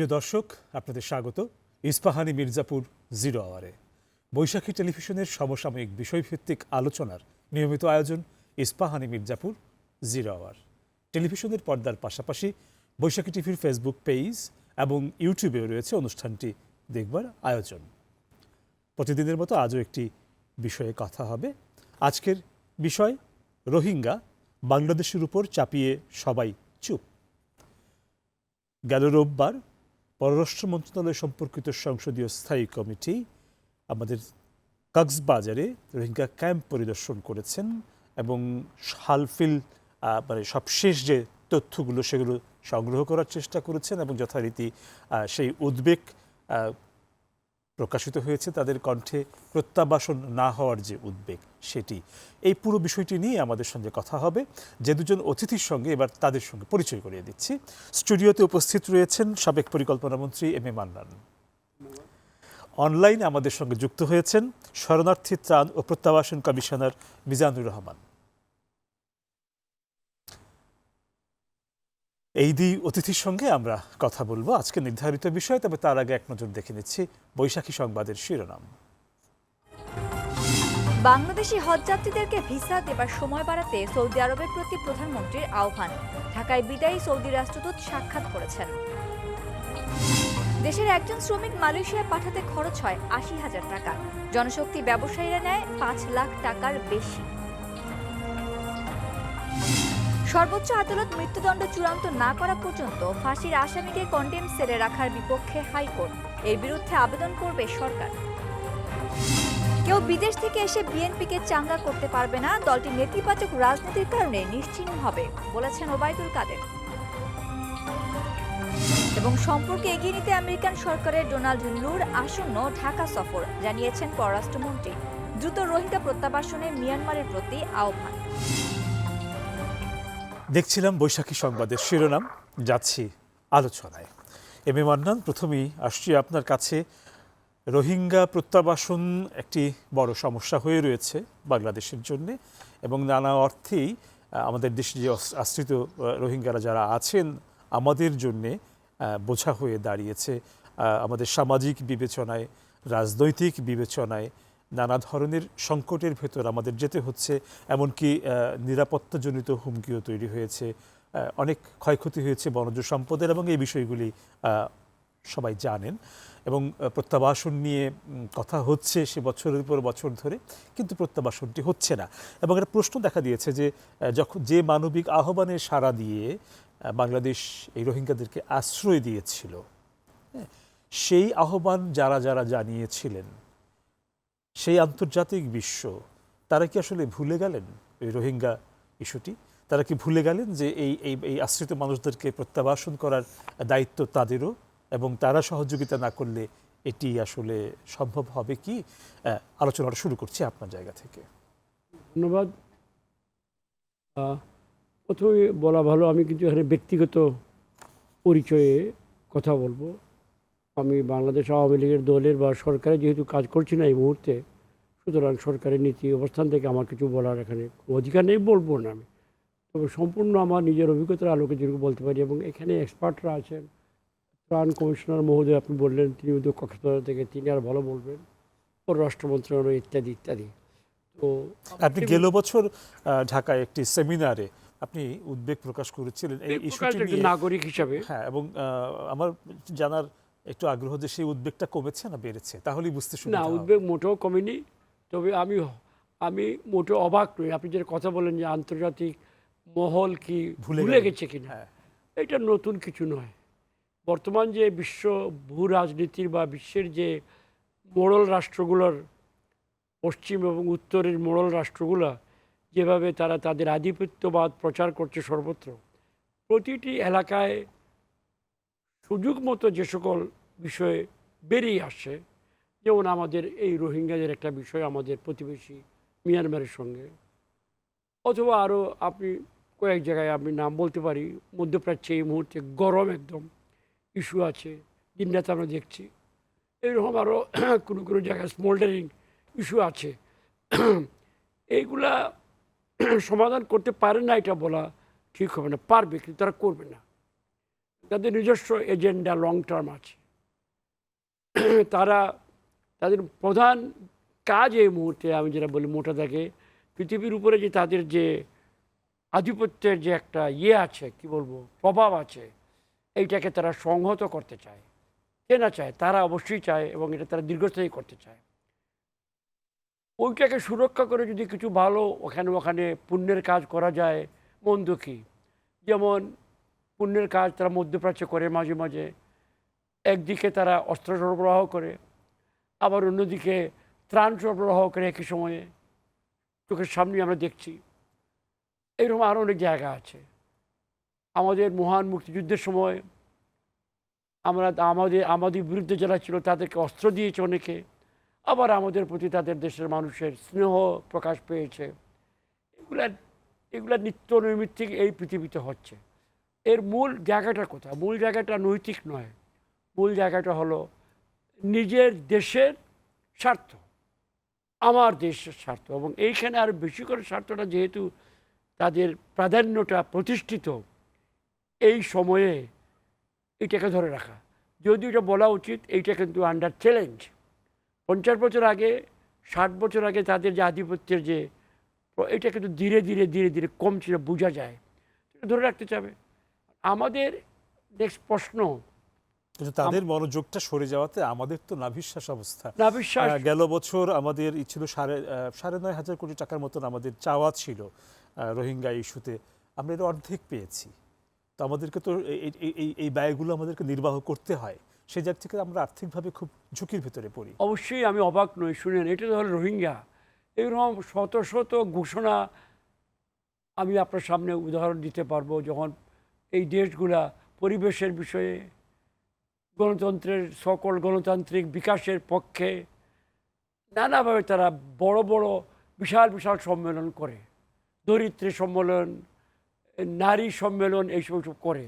প্রিয় দর্শক, আপনাদের স্বাগত ইস্পাহানি মির্জাপুর জিরো আওয়ারে। বৈশাখী টেলিভিশনের সমসাময়িক বিষয়ভিত্তিক আলোচনার নিয়মিত আয়োজন ইস্পাহানি মির্জাপুর জিরো আওয়ার। টেলিভিশনের পর্দার পাশাপাশি বৈশাখী টিভির ফেসবুক পেজ এবং ইউটিউবেও রয়েছে অনুষ্ঠানটি দেখবার আয়োজন। প্রতিদিনের মতো আজও একটি বিষয়ে কথা হবে। আজকের বিষয় রোহিঙ্গা, বাংলাদেশের উপর চাপিয়ে সবাই চুপ। গেল রোববার পররাষ্ট্র মন্ত্রণালয় সম্পর্কিত সংসদীয় স্থায়ী কমিটি আমাদের কক্সবাজারে রোহিঙ্গা ক্যাম্প পরিদর্শন করেছেন এবং হালফিল সবশেষ যে তথ্যগুলো সেগুলো সংগ্রহ করার চেষ্টা করেছেন এবং যথারীতি সেই উদ্বেগ প্রকাশিত হয়েছে তাদের কণ্ঠে, প্রত্যাবাসন না হওয়ার যে উদ্বেগ সেটি। এই পুরো বিষয়টি নিয়ে আমাদের সঙ্গে কথা হবে। যে দুজন অতিথির সঙ্গে এবার তাদের সঙ্গে পরিচয় করিয়ে দিচ্ছি। স্টুডিওতে উপস্থিত রয়েছেন সাবেক পরিকল্পনামন্ত্রী এম এ মান্নান। অনলাইনে আমাদের সঙ্গে যুক্ত হয়েছেন শরণার্থী ত্রাণ ও প্রত্যাবাসন কমিশনার মিজানুর রহমান। এই দুই অতিথির সঙ্গে আমরা কথা বলবো আজকে নির্ধারিত বিষয়। তবে তার আগে এক নজর দেখে নিচ্ছি বৈশাখী সংবাদের শিরোনাম। বাংলাদেশি হজযাত্রীদেরকে ভিসা দেবার সময় বাড়াতে সৌদি আরবের প্রতি প্রধানমন্ত্রীর আহ্বান। ঢাকায় বিদায়ী সৌদি রাষ্ট্রদূত সাক্ষাৎ করেছেন। দেশের একজন শ্রমিক মালয়েশিয়ায় পাঠাতে খরচ হয় ৮০,০০০ টাকা। জনশক্তি ব্যবসায়ীরা নেয় ৫ লাখ টাকার বেশি। সর্বোচ্চ আদালত মৃত্যুদণ্ড চূড়ান্ত না করা পর্যন্ত ফাঁসির আসামিকে কন্ডেম সেলে রাখার বিপক্ষে হাইকোর্ট। এর বিরুদ্ধে আবেদন করবে সরকার। কেউ বিদেশ থেকে এসে বিএনপিকে চাঙ্গা করতে পারবে না, দলটি নেতিবাচক রাজনীতির কারণে নিশ্চিহ্ন হবে বলেছেন ওবায়দুল কাদের। এবং সম্পর্কে এগিয়ে নিতে আমেরিকান সরকারের ডোনাল্ড লুর আসন্ন ঢাকা সফর, জানিয়েছেন পররাষ্ট্রমন্ত্রী। দ্রুত রোহিঙ্গা প্রত্যাবাসনে মিয়ানমারের প্রতি আহ্বান। দেখছিলাম বৈশাখী সংবাদের শিরোনাম, যাচ্ছি আলোচনায়। এম এ মান্নান, প্রথমেই আসছি আপনার কাছে। রোহিঙ্গা প্রত্যাবাসন একটি বড় সমস্যা হয়ে রয়েছে বাংলাদেশের জন্য এবং নানা অর্থেই আমাদের দেশে যে আশ্রিত রোহিঙ্গারা যারা আছেন আমাদের জন্যে বোঝা হয়ে দাঁড়িয়েছে। আমাদের সামাজিক বিবেচনায়, রাজনৈতিক বিবেচনায় নানা ধরনের সংকটের ভেতর আমাদের যেতে হচ্ছে। এমনকি নিরাপত্তাজনিত হুমকিও তৈরি হয়েছে, অনেক ক্ষয়ক্ষতি হয়েছে বনজ সম্পদের এবং এই বিষয়গুলি সবাই জানেন। এবং প্রত্যাবাসন নিয়ে কথা হচ্ছে সে বছরের পর বছর ধরে, কিন্তু প্রত্যাবাসনটি হচ্ছে না। এবং একটা প্রশ্ন দেখা দিয়েছে যে যখন যে মানবিক আহ্বানে সাড়া দিয়ে বাংলাদেশ এই রোহিঙ্গাদেরকে আশ্রয় দিয়েছিল, সেই আহ্বান যারা যারা জানিয়েছিলেন, সেই আন্তর্জাতিক বিশ্ব, তারা কি আসলে ভুলে গেলেন এই রোহিঙ্গা ইস্যুটি? তারা কি ভুলে গেলেন যে এই আশ্রিত মানুষদেরকে প্রত্যাবাসন করার দায়িত্ব তাদেরও, এবং তারা সহযোগিতা না করলে এটি আসলে সম্ভব হবে কি? আলোচনাটা শুরু করছি আপনার জায়গা থেকে। ধন্যবাদ। প্রথমে বলা ভালো, আমি কিন্তু এখানে ব্যক্তিগত পরিচয়ে কথা বলবো। আমি বাংলাদেশ আওয়ামী লীগের দলের বা সরকারে যেহেতু কাজ করছি না এই মুহূর্তে, সুতরাং সরকারের নীতি অবস্থান থেকে আমার কিছু বলার এখানে অধিকার নেই, বলবো না আমি। তবে সম্পূর্ণ আমার নিজের অভিজ্ঞতার আলোকে যেরকম বলতে পারি, এবং এখানে এক্সপার্টরা আছেন। ত্রাণ কমিশনার মহোদয় আপনি বললেন, তিনি উদ্যোগ কক্সবাজার থেকে, তিনি আর ভালো বলবেন, পররাষ্ট্র মন্ত্রণালয় ইত্যাদি ইত্যাদি। তো আপনি গেল বছর ঢাকায় একটি সেমিনারে আপনি উদ্বেগ প্রকাশ করেছিলেন এই ইস্যুটি নিয়ে নাগরিক হিসাবে। হ্যাঁ, এবং আমার জানার একটু আগ্রহ যে সেই উদ্বেগটা কমেছে না বেড়েছে, তাহলেই বুঝতে শুরু। না, উদ্বেগ মোটেও কমেনি। তবে আমি মোটেও অবাক নই। আপনি যে কথা বলেন যে আন্তর্জাতিক মহল কি ভুলে গেছে কিনা, এটা নতুন কিছু নয়। বর্তমান যে বিশ্ব ভূ রাজনীতির বা বিশ্বের যে মোড়ল রাষ্ট্রগুলোর, পশ্চিম এবং উত্তরের মোড়ল রাষ্ট্রগুলো যেভাবে তারা তাদের আধিপত্যবাদ প্রচার করছে সর্বত্র, প্রতিটি এলাকায় সুযোগ মতো যে সকল বিষয়ে বেরিয়ে আসে, যেমন আমাদের এই রোহিঙ্গাদের একটা বিষয় আমাদের প্রতিবেশী মিয়ানমারের সঙ্গে, অথবা আরও আপনি কয়েক জায়গায় আমি নাম বলতে পারি, মধ্যপ্রাচ্যে এই মুহূর্তে গরম একদম ইস্যু আছে, দিনরাত আমরা দেখছি। এইরকম আরও কোনো কোনো জায়গায় স্মোল্ডারিং ইস্যু আছে। এইগুলা সমাধান করতে পারে না এটা বলা ঠিক হবে না, পারবে কিন্তু তারা করবে না। তাদের নিজস্ব এজেন্ডা লং টার্ম আছে। তারা তাদের প্রধান কাজ এই মুহূর্তে আমি যেটা বলি মোটা থাকে, পৃথিবীর উপরে যে তাদের যে আধিপত্যের যে একটা আছে, কি বলবো, প্রভাব আছে, এইটাকে তারা সংহত করতে চায়। কে না চায়? তারা অবশ্যই চায়, এবং এটা তারা দীর্ঘস্থায়ী করতে চায়। ওইটাকে সুরক্ষা করে যদি কিছু ভালো ওখানে পুণ্যের কাজ করা যায়, মন্দ কি? যেমন পুণ্যের কাজ তারা মধ্যপ্রাচ্যে করে মাঝে মাঝে। একদিকে তারা অস্ত্র সরবরাহ করে, আবার অন্যদিকে ত্রাণ সরবরাহ করে একই সময়ে, চোখের সামনে আমরা দেখছি। এরকম আরও অনেক জায়গা আছে। আমাদের মহান মুক্তিযুদ্ধের সময় আমাদের বিরুদ্ধে যারা ছিল তাদেরকে অস্ত্র দিয়েছে অনেকে, আবার আমাদের প্রতি তাদের দেশের মানুষের স্নেহ প্রকাশ পেয়েছে। এগুলা নিত্য নৈমিত্তিক এই পৃথিবীতে হচ্ছে। এর মূল জায়গাটা কোথায়? মূল জায়গাটা নৈতিক নয়, মূল জায়গাটা হলো নিজের দেশের স্বার্থ, আমার দেশের স্বার্থ। এবং এইখানে আরও বেশি করে স্বার্থটা, যেহেতু তাদের প্রাধান্যটা প্রতিষ্ঠিত, এই সময়ে এটাকে ধরে রাখা। যদিও এটা বলা উচিত, এইটা কিন্তু আন্ডার চ্যালেঞ্জ। 50 বছর আগে, 60 বছর আগে তাদের যে আধিপত্যের যে, এটা কিন্তু ধীরে ধীরে ধীরে ধীরে কমছিল, বোঝা যায়। এটা ধরে রাখতে চাবে। আমাদের নেক্সট প্রশ্ন, কিন্তু তাদের মনোযোগটা সরে যাওয়াতে আমাদের তো নাভিশ্বাস অবস্থা। নাভিশ্বাস। গেল বছর আমাদের ছিল 9.5 কোটি টাকার মতন আমাদের চাওয়া ছিল রোহিঙ্গা ইস্যুতে, আমরা এর অর্ধেক পেয়েছি। তো আমাদেরকে তো এই ব্যয়গুলো আমাদেরকে নির্বাহ করতে হয়, সেই জায়গা থেকে আমরা আর্থিকভাবে খুব ঝুঁকির ভিতরে পড়ি। অবশ্যই আমি অবাক নই। শুনেন, এটা তো হলো রোহিঙ্গা। এরকম শত শত ঘোষণা আমি আপনার সামনে উদাহরণ দিতে পারবো। যখন এই দেশগুলা পরিবেশের বিষয়ে, গণতন্ত্রের, সকল গণতান্ত্রিক বিকাশের পক্ষে নানাভাবে তারা বড় বড় বিশাল বিশাল সম্মেলন করে, দরিদ্র সম্মেলন, নারী সম্মেলন, এইসব করে,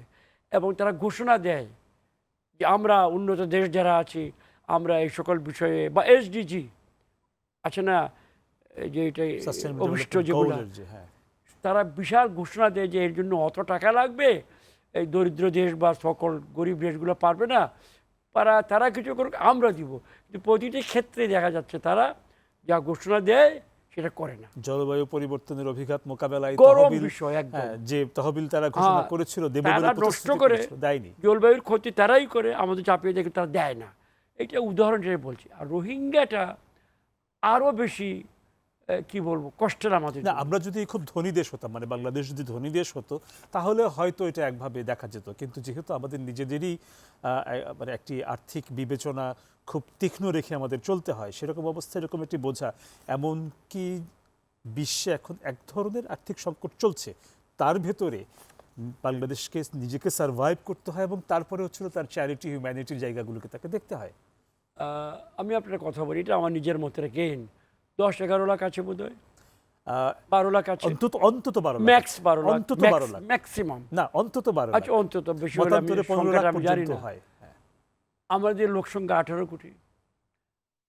এবং তারা ঘোষণা দেয় যে আমরা উন্নত দেশ যারা আছি, আমরা এই সকল বিষয়ে, বা SDG আছে না, যে এটা অভিষ্ট যেগুলো, তারা বিশাল ঘোষণা দেয় যে এর জন্য অত টাকা লাগবে, এই দরিদ্র দেশ বা সকল গরিব দেশগুলো পারবে না, তারা কিছু করুক, আমরা দিব। কিন্তু প্রতিটি ক্ষেত্রে দেখা যাচ্ছে তারা যা ঘোষণা দেয় সেটা করে না। জলবায়ু পরিবর্তনের অভিঘাত মোকাবেলায় যে তহবিল তারা ঘোষণা করেছিল দেবে বলে নষ্ট করে দেয়নি। জলবায়ুর ক্ষতি তারাই করে, আমাদের চাপিয়ে দেখে তারা দেয় না। এটা উদাহরণ হিসেবে বলছি। আর রোহিঙ্গাটা আরও বেশি, কি বলবো, কষ্টের আমাদের। না, আমরা যদি খুব ধনী দেশ হতাম, মানে বাংলাদেশ যদি ধনী দেশ হতো, তাহলে হয়তো এটা একভাবে দেখা যেত। কিন্তু যেহেতু আমাদের নিজেদেরই মানে একটি আর্থিক বিবেচনা খুব তীক্ষ্ণ রেখে আমাদের চলতে হয়, সেরকম অবস্থায় এরকম একটি বোঝা, এমনকি বিশ্বে এখন এক ধরনের আর্থিক সংকট চলছে, তার ভেতরে বাংলাদেশকে নিজেকে সার্ভাইভ করতে হয়, এবং তারপরে হচ্ছিল তার চ্যারিটি, হিউম্যানিটির জায়গাগুলোকে তাকে দেখতে হয়। আমি আপনার কথা বলি, এটা আমার নিজের মতে রেখেন, 10-11 লাখ আছে বোধ হয়, 12 লাখ আছে অন্তত 12 লাখ, ম্যাক্স 12 লাখ, অন্তত 12 লাখ, ম্যাক্সিমাম না অন্তত 12 লাখ, আচ্ছা অন্তত, বেশি হলে আমি 15 লাখ আমি জানি পর্যন্ত না। হয়। আমাদের লোক সংখ্যা 18 কোটি,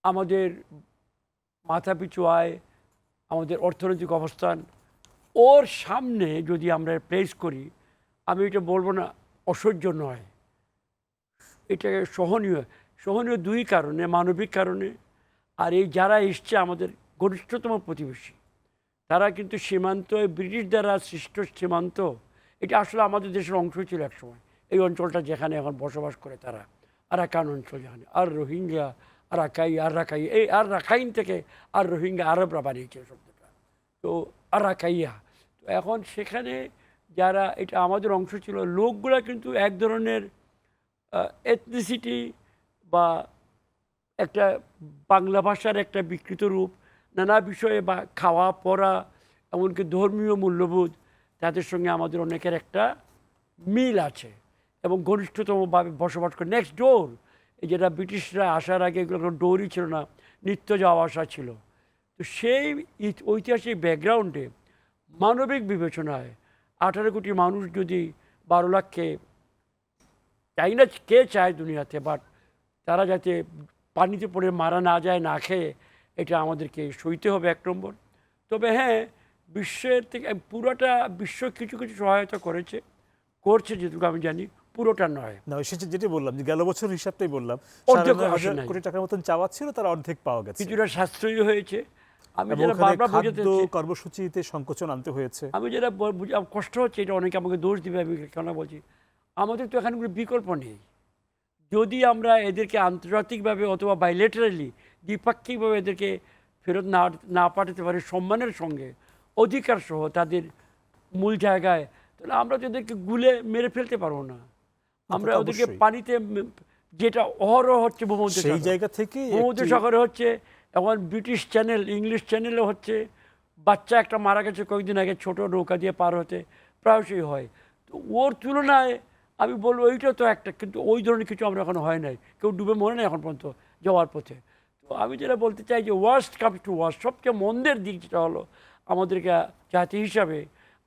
আমাদের মাথাপিছু আয়, আমাদের অর্থনৈতিক অবস্থান, ওর সামনে যদি আমরা প্লেস করি, আমি এটা বলবো না অসহ্য নয়, এটা সহনীয়। সহনীয় দুই কারণে, মানবিক কারণে, আর এই যারা এসছে আমাদের ঘনিষ্ঠতম প্রতিবেশী, তারা কিন্তু সীমান্ত, ব্রিটিশ দ্বারা সৃষ্ট সীমান্ত, এটা আসলে আমাদের দেশের অংশ ছিল একসময়। এই অঞ্চলটা যেখানে এখন বসবাস করে তারা, আরাকান অঞ্চল যেখানে, আর রোহিঙ্গা, রাখাই, এই আর রাখাইন থেকে আর রোহিঙ্গা আরবরা বানিয়েছে শব্দটা, তো আরাকাইয়া। তো এখন সেখানে যারা, এটা আমাদের অংশ ছিল, লোকগুলা কিন্তু এক ধরনের এথনিসিটি বা একটা বাংলা ভাষার একটা বিকৃত রূপ, নানা বিষয়ে, বা খাওয়া পড়া, এমনকি ধর্মীয় মূল্যবোধ, তাদের সঙ্গে আমাদের অনেকের একটা মিল আছে, এবং ঘনিষ্ঠতমভাবে বসবাস করে। নেক্সট ডোর, এই যেটা ব্রিটিশরা আসার আগে এগুলো কোনো ডোরই ছিল না, নিত্য যাওয়া আসা ছিল। তো সেই ঐতিহাসিক ব্যাকগ্রাউন্ডে, মানবিক বিবেচনায়, 18 কোটি মানুষ যদি 12 লাখকে, চাই না কে চায় দুনিয়াতে, বাট তারা যাতে পানিতে পড়ে মারা না যায় না খেয়ে, এটা আমাদেরকে সইতে হবে 1 নম্বর। তবে হ্যাঁ, বিশ্বের থেকে পুরোটা বিশ্ব কিছু কিছু সহায়তা করছে, যেটুকু আমি জানি, পুরোটা নয়। না সেটা যেটা বললাম যে গেল বছর হিসাবটাই বললাম, অর্ধেক ৯,৫০০ আসে নাই। কোটি টাকার মতন চাওয়া ছিল, তার অর্ধেক পাওয়া গেছে। কিছুটা সাশ্রয়ী হয়েছে। আমি এবং যেটা ওখানে বারবার খাদ্য বোঝাতে কর্মসূচিতে সংকোচন আনতে হয়েছে। আমি যেটা কষ্ট হচ্ছে, এটা অনেকে আমাকে দোষ দিবে, আমি কেন বলছি, আমাদের তো এখানে কোনো বিকল্প নেই। যদি আমরা এদেরকে আন্তর্জাতিকভাবে অথবা বাইলেটারালি দ্বিপাক্ষিকভাবে এদেরকে ফেরত না পাঠাতে পারি সম্মানের সঙ্গে, অধিকার সহ তাদের মূল জায়গায়, তাহলে আমরা তো এদেরকে গুলে মেরে ফেলতে পারবো না। আমরা তো ওদেরকে অবশ্যই। পানিতে যেটা অহরহ হচ্ছে ভূমধ্য সেই সাগর। জায়গা থেকে ভূমধ্য সাগরে হচ্ছে, এখন ব্রিটিশ চ্যানেল, ইংলিশ চ্যানেলে হচ্ছে, বাচ্চা একটা মারা গেছে কয়েকদিন আগে ছোট নৌকা দিয়ে পার হতে, প্রায়শই হয়। তো ওর তুলনায় আমি বলবো ওইটা তো একটা, কিন্তু ওই ধরনের কিছু আমরা এখন হয় নাই, কেউ ডুবে মরে নাই এখন পর্যন্ত যাওয়ার পথে। তো আমি যেটা বলতে চাই যে ওয়ার্স্ট কামস টু ওয়ার্স্ট, সবচেয়ে মন্দের দিক যেটা হলো, আমাদেরকে জাতি হিসাবে,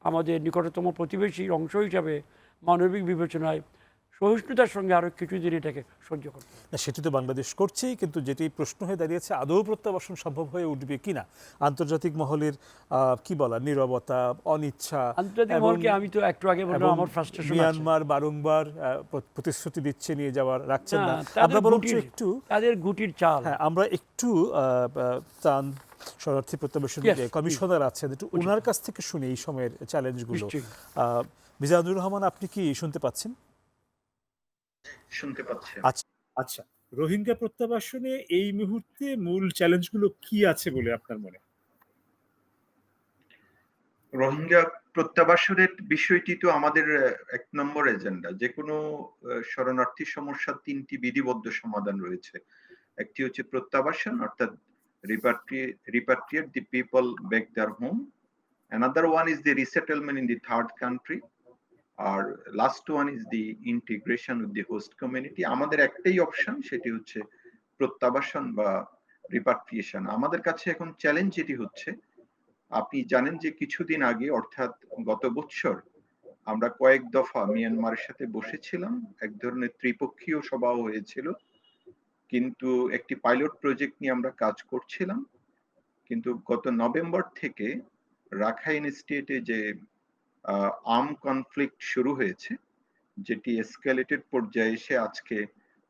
আমাদের নিকটতম প্রতিবেশীর অংশ হিসাবে মানবিক বিবেচনায় সহিষ্ণুতার সঙ্গে আরও কিছুদিন এটাকে সহ্য করতে হবে। না, সেটি তো বাংলাদেশ করছেই, কিন্তু যেটি প্রশ্ন হয়ে দাঁড়িয়েছে আদৌ প্রত্যাবাসন সম্ভব হয়ে উঠবে কিনা। আন্তর্জাতিক মহলের কি বলা, নীরবতা, অনিচ্ছা, আন্তর্জাতিক এবং মহলকে আমি তো একটু আগে বললাম এবং আমার ফ্রাস্ট্রেশন আছে। মিয়ানমার বারংবার প্রতিশ্রুতি দিচ্ছে নিয়ে যাওয়ার, রাখছেন না। তাদের আমরা বরঞ্চ গুটির- একটু তাদের গুটির চাল। হ্যাঁ, আমরা একটু ত্রাণ শরণার্থী প্রত্যাবাসন Yes, যে কমিশনার আছেন, একটু ওনার কাছ থেকে শুনি এই সময়ের চ্যালেঞ্জগুলো। নিশ্চয়ই। মিজানুর রহমান, আপনি কি শুনতে পাচ্ছেন? শুনতে পাচ্ছি। আচ্ছা আচ্ছা, রোহিঙ্গা প্রত্যাবাসনে এই মুহূর্তে মূল চ্যালেঞ্জগুলো কি আছে বলে আপনার মনে হয়? রোহিঙ্গা প্রত্যাবাসনের বিষয়টি তো আমাদের এক নম্বর এজেন্ডা। যে কোনো শরণার্থী সমস্যার ৩টি বিধিবদ্ধ সমাধান রয়েছে। একটি হচ্ছে প্রত্যাবাসন, অর্থাৎ repatriate the people back their home. Another one is the resettlement in the third country. আর last one is the integration with the host community. আমাদের একটাই অপশন, সেটি হচ্ছে প্রত্যাবাসন বা রিপাট্রিয়েশন। আমাদের কাছে এখন চ্যালেঞ্জ যেটি হচ্ছে, আপনি জানেন যে কিছুদিন আগে, অর্থাৎ গত বছর, আমরা কয়েক দফা মিয়ানমারের সাথে বসেছিলাম, এক ধরনের ত্রিপক্ষীয় সভাও হয়েছিল, কিন্তু একটি পাইলট প্রজেক্ট নিয়ে আমরা কাজ করছিলাম। কিন্তু গত নভেম্বর থেকে রাখাইন স্টেটে যে আর্ম কনফ্লিক্ট শুরু হয়েছে, যেটি এসকেলেটেড পর্যায়ে এসে আজকে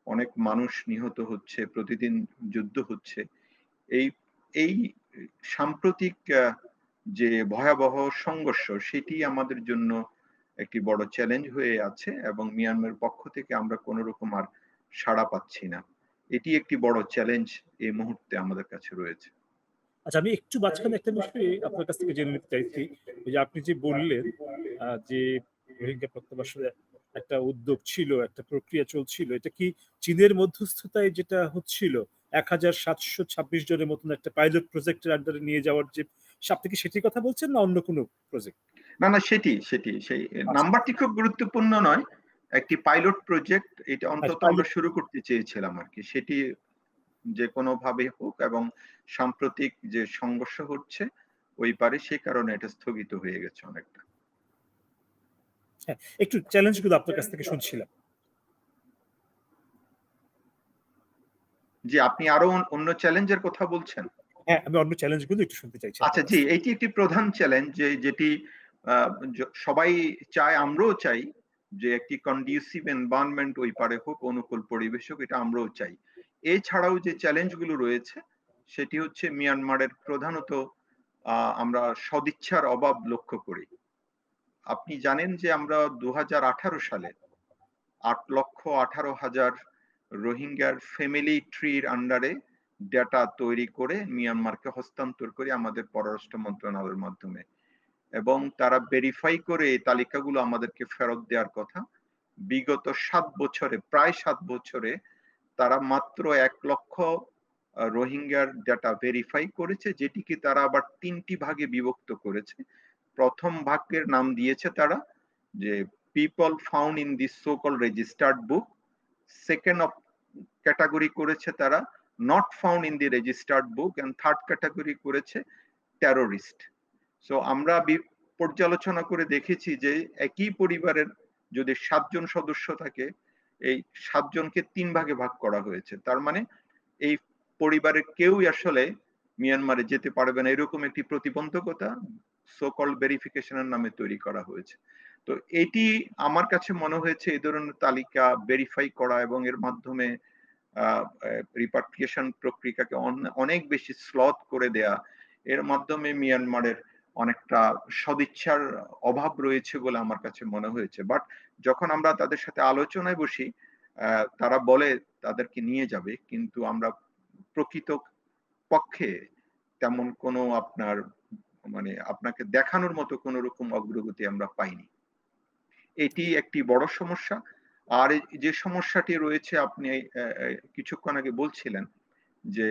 অনেক মানুষ নিহত হচ্ছে, প্রতিদিন যুদ্ধ হচ্ছে। এই এই সাম্প্রতিক যে ভয়াবহ সংঘর্ষ, সেটি আমাদের জন্য একটি বড় চ্যালেঞ্জ হয়ে আছে, এবং মিয়ানমারের পক্ষ থেকে আমরা কোনো রকম আর সাড়া পাচ্ছি না। এটি একটি বড় চ্যালেঞ্জ এই মুহূর্তে আমাদের কাছে রয়েছে। আচ্ছা, আমি একটু মাঝখানে একটা বিষয় আপনার কাছ থেকে জেনে নিতে চাইছি। ওই যে আপনি যে বললেন যে রোহিঙ্গা প্রত্যাবাসনের একটা উদ্যোগ ছিল, একটা প্রক্রিয়া চলছিল, এটা কি চীনের মধ্যস্থতায় যেটা হচ্ছিল ১,৭২৬ জনের মতন একটা পাইলট প্রজেক্টের আন্ডারে নিয়ে যাওয়ার, যে আপনি কি সেটির কথা বলছেন না অন্য কোনো প্রজেক্ট? না না, সেটি সেই নাম্বারটি খুব গুরুত্বপূর্ণ নয়, একটি পাইলট প্রজেক্ট, এটা অন্তত আমরা শুরু করতে চেয়েছিলাম আর কি। সেটি যে কোনো ভাবে হোক, এবং সাম্প্রতিক যে সংঘর্ষ হচ্ছে ওই পারে, সেই কারণে এটা স্থগিত হয়ে গেছে অনেকটা। হ্যাঁ, একটু চ্যালেঞ্জগুলো আপনার কাছ থেকে শুনছিলাম। জি, আপনি আরো অন্য চ্যালেঞ্জের কথা বলছেন? হ্যাঁ, আমি অন্য চ্যালেঞ্জগুলো একটু শুনতে চাইছি। আচ্ছা, জি, এটি একটি প্রধান চ্যালেঞ্জ, যেটি সবাই চায়, আমরাও চাই, যে একটি কন্ডিউসিভ এনভায়রনমেন্ট ওই পারে হোক, অনুকূল পরিবেশ হোক, এটা আমরাও চাই। এছাড়াও যে চ্যালেঞ্জগুলো রয়েছে, সেটি হচ্ছে মিয়ানমারের প্রধানত আমরা সদিচ্ছার অভাব লক্ষ্য করি। আপনি জানেন যে আমরা ২০১৮ সালে ৮,১৮,০০০ রোহিঙ্গার ফ্যামিলি ট্রির আন্ডারে ডেটা তৈরি করে মিয়ানমারকে হস্তান্তর করি আমাদের পররাষ্ট্র মন্ত্রণালয়ের মাধ্যমে, এবং তারা ভেরিফাই করে এই তালিকাগুলো আমাদেরকে ফেরত দেওয়ার কথা। বিগত ৭ বছরে, প্রায় ৭ বছরে তারা মাত্র ১ লক্ষ রোহিঙ্গার ডেটা ভেরিফাই করেছে, যেটিকে তারা আবার ৩টি ভাগে বিভক্ত করেছে। প্রথম ভাগের নাম দিয়েছে তারা যে people found in this so called registered book. Second of category করেছে তারা not found in the registered book, and third category করেছে টেরোরিস্ট। সো আমরা পর্যালোচনা করে দেখেছি যে একই পরিবারের যদি ৭ জন সদস্য থাকে, এই ৭ জনকে ৩ ভাগে ভাগ করা হয়েছে। তার মানে এই পরিবারের কেউই আসলে মিয়ানমারে যেতে পারবে না, এরকম একটি প্রতিবন্ধকতা সো কল ভেরিফিকেশনের নামে তৈরি করা হয়েছে। তো এটি আমার কাছে মনে হয়েছে এই ধরনের তালিকা ভেরিফাই করা এবং এর মাধ্যমে রিপাট্রিয়েশন প্রক্রিয়াকে অনেক বেশি স্লথ করে দেয়া, এর মাধ্যমে মিয়ানমারের অনেকটা সদিচ্ছার অভাব রয়েছে বলে আমার কাছে মনে হয়েছে। বাট যখন আমরা তাদের সাথে আলোচনায় বসি, তারা বলে তাদেরকে নিয়ে যাবে, কিন্তু আমরা প্রকৃত পক্ষে তেমন কোনো মানে আপনাকে দেখানোর মতো কোন রকম অগ্রগতি আমরা পাইনি। এটি একটি বড় সমস্যা। আর যে সমস্যাটি রয়েছে আপনি কিছুক্ষণ আগে বলছিলেন যে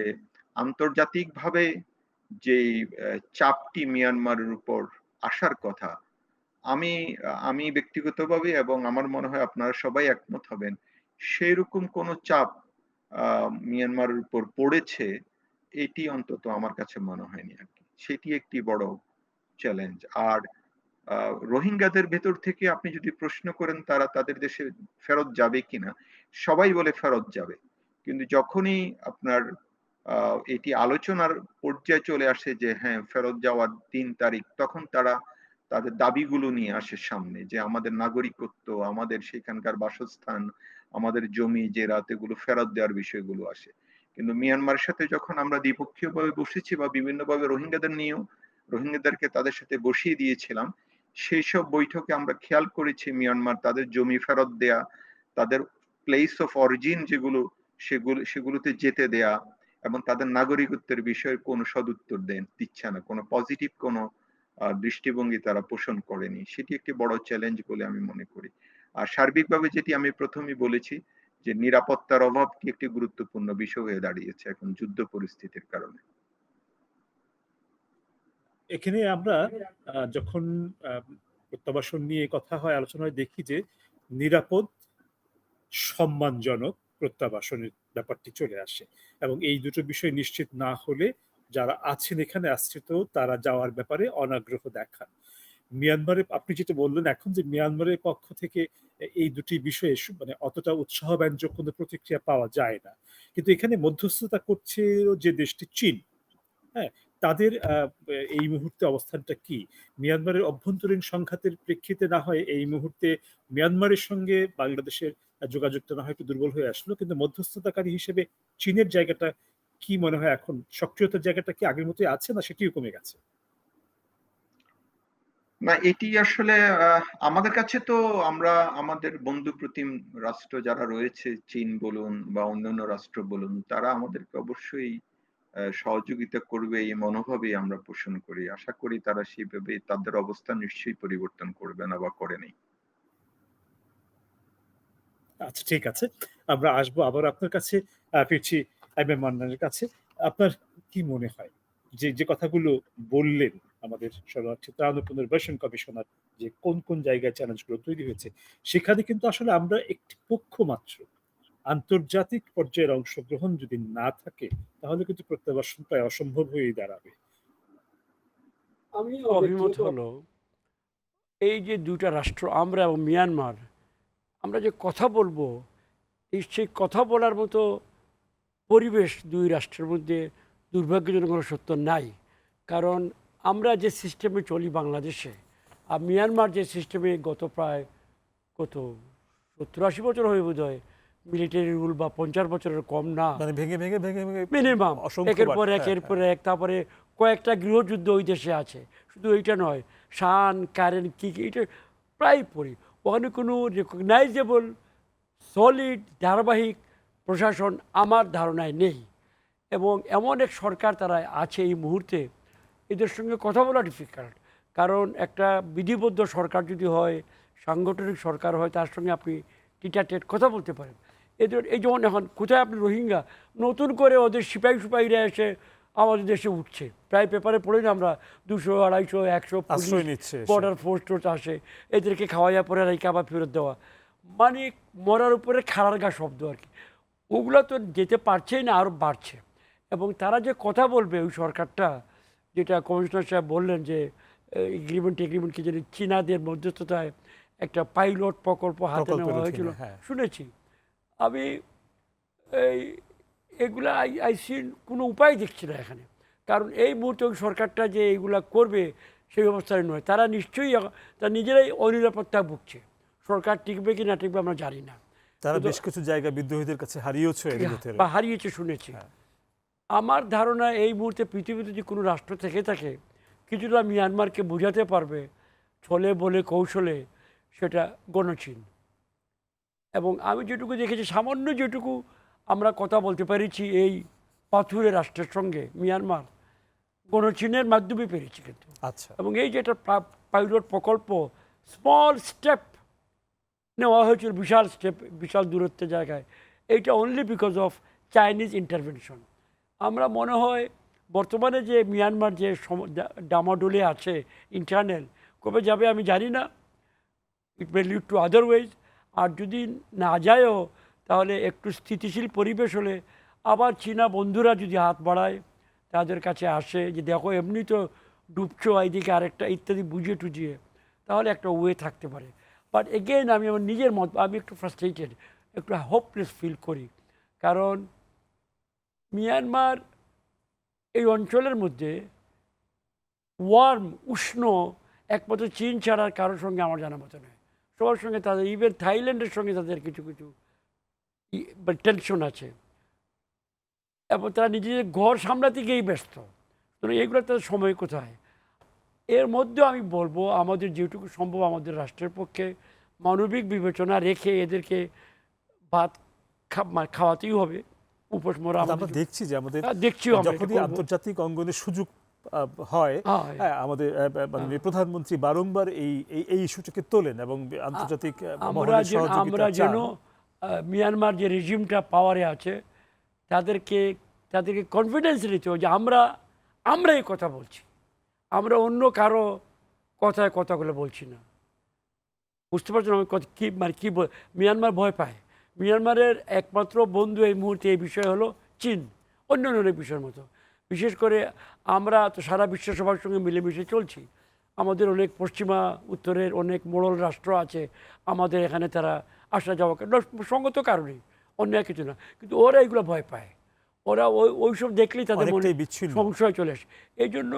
আন্তর্জাতিকভাবে যে চাপটি মিয়ানমারের উপর আসার কথা, আমি আমি ব্যক্তিগতভাবে এবং আমার মনে হয় আপনারা সবাই একমত হবেন, সেরকম কোনো চাপ মিয়ানমারের উপর পড়েছে এটি অন্তত আমার কাছে মনে হয়নি আর কি। সেটি একটি বড় চ্যালেঞ্জ। আর রোহিঙ্গাদের ভেতর থেকে আপনি যদি প্রশ্ন করেন তারা তাদের দেশে ফেরত যাবে কিনা, সবাই বলে ফেরত যাবে, কিন্তু যখনই আপনার এটি আলোচনার পর্যায়ে চলে আসে যে হ্যাঁ ফেরত যাওয়ার দিন তারিখ, তখন তারা তাদের দাবিগুলো নিয়ে আসে সামনে, যে আমাদের নাগরিকত্ব, আমাদের সেখানকার বাসস্থান, আমাদের জমি জেরাত এগুলো ফেরত দেওয়ার বিষয়গুলো আসে। কিন্তু মিয়ানমারের সাথে যখন আমরা দ্বিপক্ষীয় ভাবে বসেছি বা বিভিন্ন ভাবে রোহিঙ্গাদের নিয়েও, রোহিঙ্গাদেরকে তাদের সাথে বসিয়ে দিয়েছিলাম, সেই সব বৈঠকে আমরা খেয়াল করেছি মিয়ানমার তাদের জমি ফেরত দেয়া, তাদের প্লেস অফ অরিজিন যেগুলো সেগুলোতে যেতে দেয়া এবং তাদের নাগরিকত্বের বিষয়ে কোনো সদুত্তর দিচ্ছে না, কোনো পজিটিভ কোনো দৃষ্টিভঙ্গি তারা পোষণ করেনি। সেটি একটি বড় চ্যালেঞ্জ বলে আমি মনে করি। আর সার্বিকভাবে যেটি আমি প্রথমেই বলেছি যে নিরাপত্তার অভাব কি একটি গুরুত্বপূর্ণ বিষয় হয়ে দাঁড়িয়েছে এখন যুদ্ধ পরিস্থিতির কারণে। এখানে আমরা যখন প্রত্যাবাসন নিয়ে কথা হয়, আলোচনা হয়, দেখি যে নিরাপদ সম্মানজনক প্রত্যাবাসনের ব্যাপারটি চলে আসে এবং এই দুটো বিষয় নিশ্চিত না হলে যারা আছেন এখানে আশ্রিত তারা যাওয়ার ব্যাপারে অনাগ্রহ দেখান। মিয়ানমারে আপনি যেটা বললেন এখন, যে মিয়ানমারের পক্ষ থেকে এই দুটি বিষয়ে মানে অতটা উৎসাহব্যঞ্জক কোনো প্রতিক্রিয়া পাওয়া যায় না, কিন্তু এখানে মধ্যস্থতা করছে যে দেশটি চীন, হ্যাঁ, তাদের এই মুহূর্তে অবস্থানটা কি? মিয়ানমারের অভ্যন্তরীণ সংঘাতের প্রেক্ষিতে না হয় এই মুহূর্তে মিয়ানমারের সঙ্গে বাংলাদেশের যোগাযোগটা না হয় একটু দুর্বল হয়ে আসলো, কিন্তু মধ্যস্থতাকারী হিসেবে চীনের জায়গাটা কি মনে হয় এখন? সক্রিয়তার জায়গাটা কি আগের মতোই আছে, না সেটিও কমে গেছে? না, এটি আসলে আমাদের কাছে তো আমরা আমাদের বন্ধু প্রতিম রাষ্ট্র যারা রয়েছে, চীন বলুন বা অন্যান্য রাষ্ট্র বলুন, তারা আমাদেরকে অবশ্যই সহযোগিতা করবে এই মনোভাবেই আমরা পোষণ করি। আশা করি তারা সেইভাবে তাদের অবস্থান নিশ্চয়ই পরিবর্তন করবে না বা করেনি। আচ্ছা, ঠিক আছে, আমরা আসবো আবার আপনার কাছে। ফিরছি এম এ মান্নানের কাছে। আপনার কি মনে হয় যে যে কথাগুলো বললেন আমাদের শরণার্থী ত্রাণ ও পুনর্বাসন কমিশনার, যে কোন কোন জায়গায় চ্যালেঞ্জগুলো তৈরি হয়েছে, সেখানে কিন্তু আসলে আমরা একটি পক্ষ মাত্র। আন্তর্জাতিক পর্যায়ের অংশগ্রহণ যদি না থাকে তাহলে কিন্তু প্রত্যাবাসন প্রায় অসম্ভব হয়েই দাঁড়াবে। আমি অভিমত হলো এই যে দুটা রাষ্ট্র আমরা এবং মিয়ানমার, আমরা যে কথা বলবো সেই কথা বলার মতো পরিবেশ দুই রাষ্ট্রের মধ্যে দুর্ভাগ্যজনক কোনো সত্য নাই। কারণ আমরা যে সিস্টেমে চলি বাংলাদেশে, আর মিয়ানমার যে সিস্টেমে গত প্রায় কত 70-80 বছর হয়ে বোধ হয় মিলিটারি রুল, বা 50 বছরের কম না, মানে ভেঙে ভেঙে ভেঙে ভেঙে মিনিমাম একের পর এক হ্যাঁ, এর পর এক, তারপরে কয়েকটা গৃহযুদ্ধ ওই দেশে আছে। শুধু এইটা নয়, শান কারেন্ট কি এটা প্রায় পড়ি, ওখানে কোনো রেকগনাইজেবল সলিড ধারাবাহিক প্রশাসন আমার ধারণায় নেই। এবং এমন এক সরকার তারা আছে এই মুহূর্তে, এদের সঙ্গে কথা বলা ডিফিকাল্ট। কারণ একটা বিধিবদ্ধ সরকার যদি হয়, সাংগঠনিক সরকার হয়, তার সঙ্গে আপনি টিটাটেট কথা বলতে পারেন। এদের এই যেমন এখন কোথায় আপনি রোহিঙ্গা, নতুন করে ওদের সিপাহীরা এসে আমাদের দেশে উঠছে, প্রায় পেপারে পড়ে না আমরা 200, 250, 100 আশ্রয় নিচ্ছে এসে। বর্ডার ফোর্স টোর্স আসে, এদেরকে খাওয়াইয়া পরে রেখে আবার ফেরত দেওয়া, মানে মরার উপরে খাড়ার গা শব্দ আর কি। ওগুলো তো যেতে পারছেই না, আরও বাড়ছে। এবং তারা যে কথা বলবে ওই সরকারটা, যেটা কমিশনার সাহেব বললেন যে এগ্রিমেন্ট কি জানি চীনাদের মধ্যস্থতায় একটা পাইলট প্রকল্প হাতে নেওয়া হয়েছিল, হ্যাঁ। শুনেছি আমি। এই এগুলা আই সি কোনো উপায় দেখছি না এখানে। কারণ এই মুহূর্তে ওই সরকারটা যে এইগুলা করবে সেই অবস্থায় নয়। তারা নিশ্চয়ই তারা নিজেরাই অনিরাপত্তা ভুগছে। সরকার টিকবে কি না টিকবে আমরা জানি না, তারা বেশ কিছু জায়গা বিদ্রোহীদের কাছে হারিয়েছে এর ভিতরে। বা হারিয়েছে শুনেছি। আমার ধারণা এই মুহূর্তে পৃথিবীতে যদি কোনো রাষ্ট্র থেকে থাকে কিছুটা মিয়ানমারকে বোঝাতে পারবে ছলে বলে কৌশলে, সেটা গণচীন। এবং আমি যেটুকু দেখেছি, সামান্য যেটুকু আমরা কথা বলতে পেরেছি এই পাথুরে রাষ্ট্রের সঙ্গে মিয়ানমার, গণচীনের মাধ্যমে পেরেছি কিন্তু। আচ্ছা, এবং এই যেটা পাইলট প্রকল্প, স্মল স্টেপ নেওয়া হয়েছিল, বিশাল স্টেপ, বিশাল দূরত্বের জায়গায়, এইটা only because of Chinese intervention. আমরা মনে হয় বর্তমানে যে মিয়ানমার যে ডামাডোলে আছে ইন্টারনাল, কবে যাবে আমি জানি না, ইট মে লিড টু আদারওয়াইজ। আর যদি না যায়ও তাহলে একটু স্থিতিশীল পরিবেশ হলে আবার চীনা বন্ধুরা যদি হাত বাড়ায়, তাদের কাছে আসে যে দেখো এমনি তো ডুবছো, এইদিকে আরেকটা ইত্যাদি বুঝিয়ে টুজিয়ে, তাহলে একটা ওয়ে থাকতে পারে। বাট এগেইন আমি আমার নিজের মত, আমি একটু ফ্রাস্ট্রেটেড, একটু হোপলেস ফিল করি। কারণ মিয়ানমার এই অঞ্চলের মধ্যে ওয়ার্ম, উষ্ণ, একমাত্র চীন ছাড়ার কারোর সঙ্গে আমার জানা মতো নয়। সবার সঙ্গে তাদের, ইভেন থাইল্যান্ডের সঙ্গে তাদের কিছু কিছু টেনশন আছে, এবং তারা নিজেদের ঘর সামলাতে গিয়েই ব্যস্ত। তো এইগুলো তাদের সময় কোথায়? এর মধ্যেও আমি বলবো আমাদের যেটুকু সম্ভব আমাদের রাষ্ট্রের পক্ষে মানবিক বিবেচনা রেখে এদেরকে ভাত খাওয়াতেই হবে। উপোস মরা আমরা দেখছি যে আমাদের দেখছিও আমরা, যখনই আন্তর্জাতিক অঙ্গনে সুযোগ হয়, হ্যাঁ, আমাদের মাননীয় প্রধানমন্ত্রী বারংবার এই ইস্যুটাকে তোলেন এবং আন্তর্জাতিক আমরা যেন মিয়ানমার যে রেজিমটা পাওয়ারে আছে তাদেরকে কনফিডেন্স দিতে হবে যে আমরা এই কথা বলছি, আমরা অন্য কারো কথাগুলো বলছি না। বুঝতে পারছেন আমি কি মিয়ানমার ভয় পায়। মিয়ানমারের একমাত্র বন্ধু এই মুহূর্তে এই বিষয় হলো চীন, অন্য অনেক বিষয়ের মতো। বিশেষ করে আমরা তো সারা বিশ্ব সবার সঙ্গে মিলেমিশে চলছি। আমাদের অনেক পশ্চিমা উত্তরের অনেক মোড়ল রাষ্ট্র আছে, আমাদের এখানে তারা আসা যাওয়া সঙ্গত কারণে, অন্য কিছু না। কিন্তু ওরা এগুলো ভয় পায়, ওরা ওইসব দেখলেই তাদের মনে সংশয় চলে আসে। এই জন্য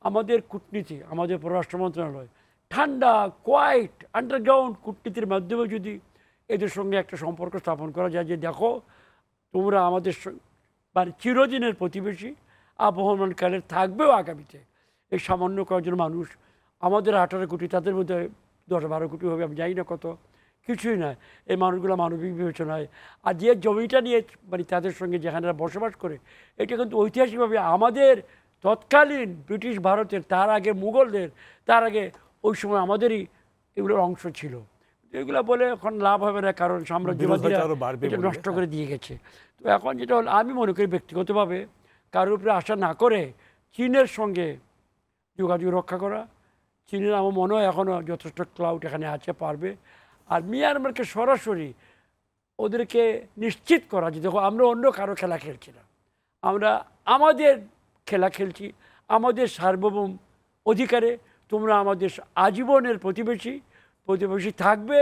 আমাদের কূটনীতি, আমাদের পররাষ্ট্র মন্ত্রণালয় ঠান্ডা, কোয়াইট, আন্ডারগ্রাউন্ড কূটনীতির মাধ্যমে যদি এদের সঙ্গে একটা সম্পর্ক স্থাপন করা যায় যে দেখো তোমরা আমাদের মানে চিরদিনের প্রতিবেশী, আবহমানকালের থাকবেও আগামীতে। এই সামান্য কয়েকজন মানুষ, আমাদের 18 কোটি, তাদের মধ্যে 10-12 কোটি হবে, আমি জানি না কত, কিছুই নয়। এই মানুষগুলো মানবিক বিবেচনায়, আর যে জমিটা নিয়ে মানে তাদের সঙ্গে যেখানে বসবাস করে, এটা কিন্তু ঐতিহাসিকভাবে আমাদের তৎকালীন ব্রিটিশ ভারতের, তার আগে মুঘলদের, তার আগে ওই সময় আমাদেরই এগুলোর অংশ ছিল। এগুলো বলে এখন লাভ হবে না, কারণ সাম্রাজ্যবাদীরা এটা নষ্ট করে দিয়ে গেছে। তো এখন যেটা হলো, আমি মনে করি ব্যক্তিগতভাবে কারোর উপরে আশা না করে চীনের সঙ্গে যোগাযোগ রক্ষা করা। চীনের আমার মনে হয় এখনও যথেষ্ট ক্লাউড এখানে আছে, পারবে। আর মিয়ানমারকে সরাসরি ওদেরকে নিশ্চিত করা যে দেখো আমরা অন্য কারো খেলা খেলছি না, আমরা আমাদের খেলা খেলছি, আমাদের সার্বভৌম অধিকারে, তোমরা আমাদের আজীবনের প্রতিবেশী থাকবে,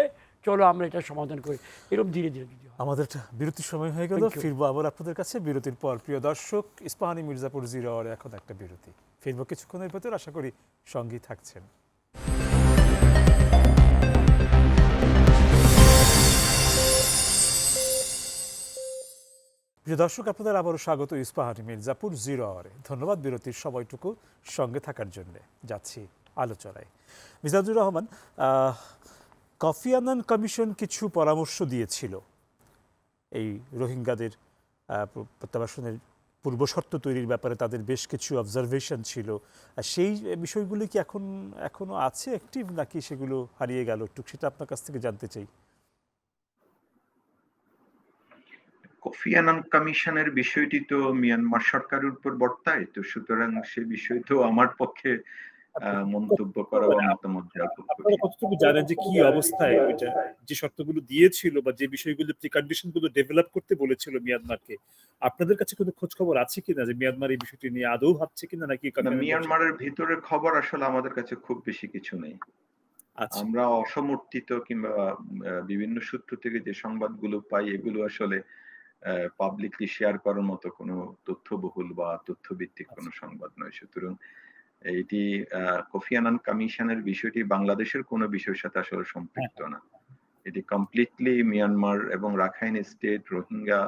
চলো আমরা এটা সমাধান করি। এরকম ধীরে ধীরে যদি আমাদের বিরতির সময় হয়ে গেল, ফিরবো আবার আপনাদের কাছে বিরতির পর। প্রিয় দর্শক, ইস্পাহানি মির্জাপুর 0 আওয়ারে এখন একটা বিরতি, ফিরবো কিছুক্ষণের ভেতর, আশা করি সঙ্গী থাকছেন। প্রিয় দর্শক, আপনাদের আবারও স্বাগত ইস্পাহানি মির্জাপুর 0 আওয়ারে। ধন্যবাদ বিরতির সময়টুকু সঙ্গে থাকার জন্য। যাচ্ছি আলোচনায়। Mizanur Rahman, Kofi Annan commission কিছু পরামর্শ দিয়েছিল এই রোহিঙ্গাদের প্রত্যাবাসনের পূর্বশর্ত তৈরির ব্যাপারে, তাদের বেশ কিছু অবজারভেশন ছিল। সেই বিষয়গুলি কি এখনো আছে অ্যাক্টিভ, নাকি সেগুলো হারিয়ে গেল? একটু সেটা আপনার কাছ থেকে জানতে চাই। কোফি আনান কমিশনের বিষয়টি তো মিয়ানমার সরকারের উপর বর্তায়, তো সুতরাং সে বিষয় তো আমার পক্ষে মন্তব্য করা বা মতামত দেওয়া। আপনারা কতটুকু জানেন যে কি অবস্থায় ওইটা, যে শর্তগুলো দিয়েছিল বা যে বিষয়গুলো, প্রিকন্ডিশনগুলো ডেভেলপ করতে বলেছিল মিয়ানমারকে, আপনাদের কাছে কোনো খোঁজ খবর আছে কিনা যে মিয়ানমার এই বিষয়টি নিয়ে আদৌ ভাবছে কিনা, নাকি মিয়ানমারের ভিতরের খবর আসলে আমাদের কাছে খুব বেশি কিছু নেই। আমরা অসমর্থিত কিংবা বিভিন্ন সূত্র থেকে যে সংবাদগুলো পাই, এগুলো আসলে পাবলিকলি শেয়ার করার মতো কোনো তথ্যবহুল বা তথ্যভিত্তিক কোনো সংবাদ নয়। সুতরাং এটি কোফি আনান কমিশনের বিষয়টি বাংলাদেশের কোনো বিষয়ের সাথে আসলে সম্পৃক্ত না। এটি কমপ্লিটলি মিয়ানমার এবং রাখাইন স্টেট, রোহিঙ্গা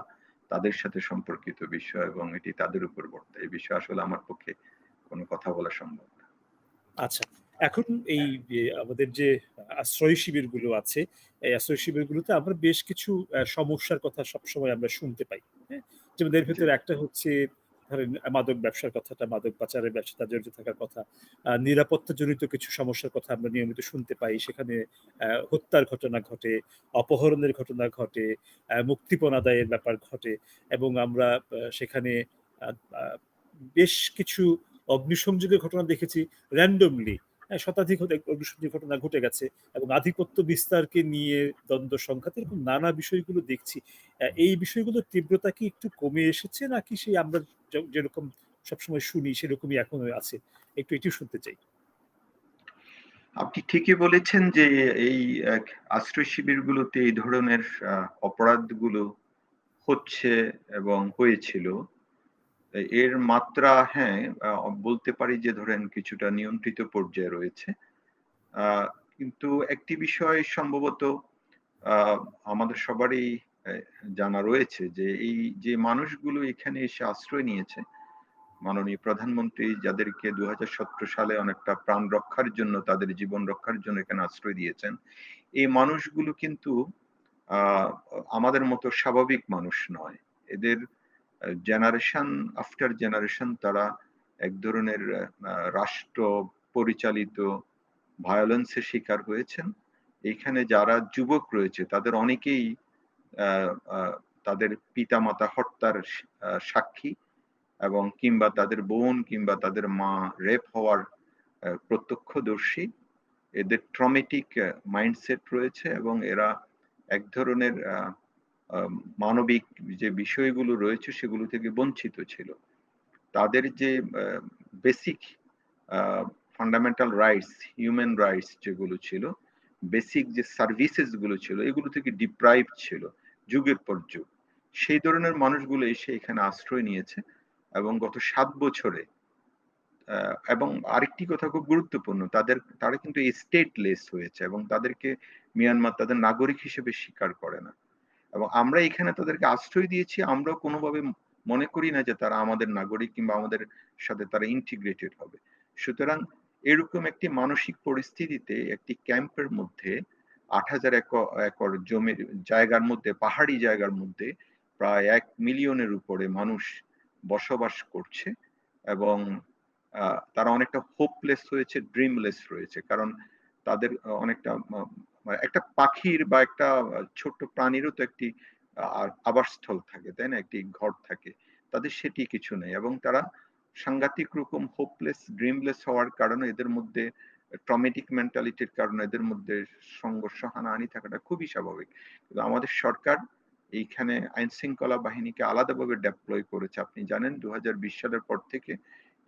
তাদের সাথে সম্পর্কিত বিষয় এবং এটি তাদের উপর বর্তায়। এই বিষয়ে আসলে আমার পক্ষে কোনো কথা বলা সম্ভব না। আচ্ছা, এখন এই আমাদের যে আশ্রয় শিবিরগুলো আছে, এই আশ্রয় শিবিরগুলোতে আমরা বেশ কিছু সমস্যার কথা সবসময় আমরা শুনতে পাই। হ্যাঁ? যেমন এর ভেতরে একটা হচ্ছে ধরেন মাদক ব্যবসার কথাটা, মাদক পাচারের ব্যবসাটা জড়িত থাকার কথা। নিরাপত্তাজনিত কিছু সমস্যার কথা আমরা নিয়মিত শুনতে পাই। সেখানে হত্যার ঘটনা ঘটে, অপহরণের ঘটনা ঘটে, মুক্তিপণ আদায়ের ব্যাপার ঘটে এবং আমরা সেখানে আ আ বেশ কিছু অগ্নিসংযোগের ঘটনা দেখেছি randomly, হ্যাঁ, শতাধিক অগ্নিসংযোগের ঘটনা ঘটে গেছে এবং আধিপত্য বিস্তারকে নিয়ে দ্বন্দ্ব সংঘাত এরকম নানা বিষয়গুলো দেখছি। এই বিষয়গুলোর তীব্রতা কি একটু কমে এসেছে নাকি সেই আমরা যেরকম সবসময় শুনি সেরকমই এখনো আছে? একটু এটিও শুনতে চাই। আপনি ঠিকই বলেছেন যে এই আশ্রয় শিবিরগুলোতে এই ধরনের অপরাধগুলো হচ্ছে এবং হয়েছিল। এর মাত্রা হ্যাঁ, বলতে পারি যে ধরেন কিছুটা নিয়ন্ত্রিত পর্যায়ে রয়েছে। আ কিন্তু একটি বিষয় সম্ভবত আ আমাদের সবারই এ জানা রয়েছে যে এই যে মানুষগুলো এখানে এসে আশ্রয় নিয়েছে, মাননীয় প্রধানমন্ত্রী যাদেরকে ২০১৭ সালে অনেকটা প্রাণ রক্ষার জন্য, তাদের জীবন রক্ষার জন্য এখানে আশ্রয় দিয়েছেন। এই মানুষগুলো কিন্তু আ আমাদের মতো স্বাভাবিক মানুষ নয়। এদের জেনারেশন আফটার জেনারেশন তারা এক ধরনের রাষ্ট্র পরিচালিত ভায়োলেন্স এর শিকার হয়েছেন। এখানে যারা যুবক রয়েছে তাদের অনেকেই আ আ তাদের পিতামাতা হত্যার সাক্ষী এবং কিংবা তাদের বোন কিংবা তাদের মা রেপ হওয়ার প্রত্যক্ষদর্শী। এদের ট্রমেটিক মাইন্ডসেট রয়েছে এবং এরা এক ধরনের মানবিক যে বিষয়গুলো রয়েছে সেগুলো থেকে বঞ্চিত ছিল। তাদের যে basic fundamental rights, human rights যেগুলো ছিল, বেসিক যে সার্ভিসেস গুলো ছিল এগুলো থেকে ডিপ্রাইভ ছিল যুগের পর যুগ। সেই ধরনের মানুষগুলো এসে এখানে আশ্রয় নিয়েছে এবং গত ৭ বছরে এবং আরেকটি কথা খুব গুরুত্বপূর্ণ, তারা কিন্তু স্টেটলেস হয়েছে এবং তাদেরকে মিয়ানমার তাদের নাগরিক হিসেবে স্বীকার করে না। এবং আমরা এখানে তাদেরকে আশ্রয় দিয়েছি, আমরাও কোনোভাবে মনে করি না যে তারা আমাদের নাগরিক কিংবা আমাদের সাথে তারা ইন্টিগ্রেটেড হবে। সুতরাং এরকম একটি মানসিক পরিস্থিতিতে একটি ক্যাম্পের মধ্যে ৮,০০০ একর জমির জায়গার মধ্যে, পাহাড়ি জায়গার মধ্যে প্রায় ১ মিলিয়নের উপরে মানুষ বসবাস করছে এবং তারা অনেকটা হোপলেস হয়েছে, ড্রিমলেস রয়েছে। কারণ তাদের অনেকটা একটা পাখির বা একটা ছোট্ট প্রাণীরও তো একটি আবাসস্থল থাকে, তাই না? একটি ঘর থাকে। তাদের সেটি কিছু নেই এবং তারা সাংঘাতিক রকম হোপলেস, ড্রিমলেস হওয়ার কারণে এদের মধ্যে ট্রমেটিক মেন্টালিটির কারণে এদের মধ্যে সংঘর্ষ হানাহানি থাকাটা খুবই স্বাভাবিক। কিন্তু আমাদের সরকার এইখানে আইন শৃঙ্খলা বাহিনীকে আলাদাভাবে ডেপ্লয় করেছে। আপনি জানেন ২০২০ সালের পর থেকে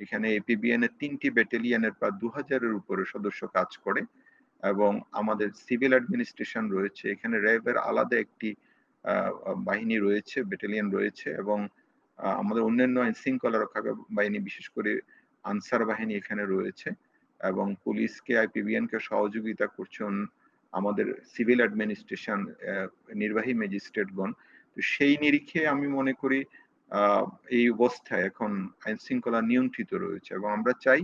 এখানে এপিবিএন এর ৩টি ব্যাটালিয়নের প্রায় ২,০০০ এর উপরে সদস্য কাজ করে এবং আমাদের সিভিল অ্যাডমিনিস্ট্রেশন রয়েছে। এখানে র‍্যাবের আলাদা একটি বাহিনী রয়েছে, ব্যাটালিয়ন রয়েছে এবং আমাদের অন্যান্য আইন শৃঙ্খলা রক্ষা বাহিনী বিশেষ করে আনসার বাহিনী এখানে রয়েছে এবং পুলিশকে আইপিবিএন কে সহযোগিতা করছেন আমাদের সিভিল অ্যাডমিনিস্ট্রেশন, নির্বাহী ম্যাজিস্ট্রেটগণ। তো সেই নিরিখে আমি মনে করি এই অবস্থায় এখন আইন শৃঙ্খলা নিয়ন্ত্রিত রয়েছে এবং আমরা চাই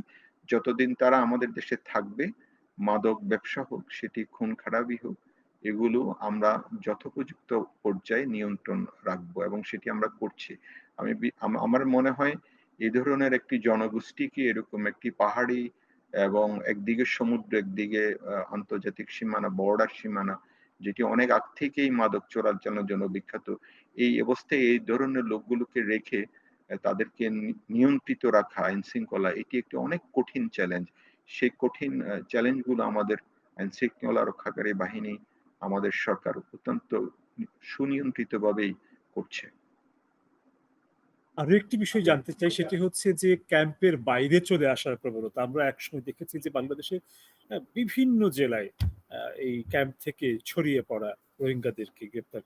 যতদিন তারা আমাদের দেশে থাকবে, মাদক ব্যবসা হোক, সেটি খুন খারাপই হোক, এগুলো আমরা যথোপযুক্ত পর্যায়ে নিয়ন্ত্রণ রাখবো এবং সেটি আমরা করছি। আমার মনে হয় এই ধরনের একটি জনগোষ্ঠীকে এরকম একটি পাহাড়ি এবং একদিকে সমুদ্র, একদিকে আন্তর্জাতিক সীমানা, বর্ডার সীমানা, যেটি অনেক আগ থেকেই মাদক চোরাচালানের জন্য বিখ্যাত। এই অবস্থায় এই ধরনের লোকগুলোকে রেখে তাদেরকে নিয়ন্ত্রিত রাখা আইন শৃঙ্খলা, এটি একটি অনেক কঠিন চ্যালেঞ্জ। সেই কঠিন চ্যালেঞ্জ গুলো আমাদের আইন শৃঙ্খলা রক্ষাকারী বাহিনী, আমাদের সরকার অত্যন্ত সুনিয়ন্ত্রিত ভাবেই করছে। আরো একটি বিষয় জানতে চাই, সেটি হচ্ছে যে ক্যাম্পের বাইরে চলে আসার প্রবণতা। আমরা একসময় দেখেছি যে বাংলাদেশের বিভিন্ন জেলায় এই ক্যাম্প থেকে ছড়িয়ে পড়া রোহিঙ্গাদেরকে গ্রেপ্তার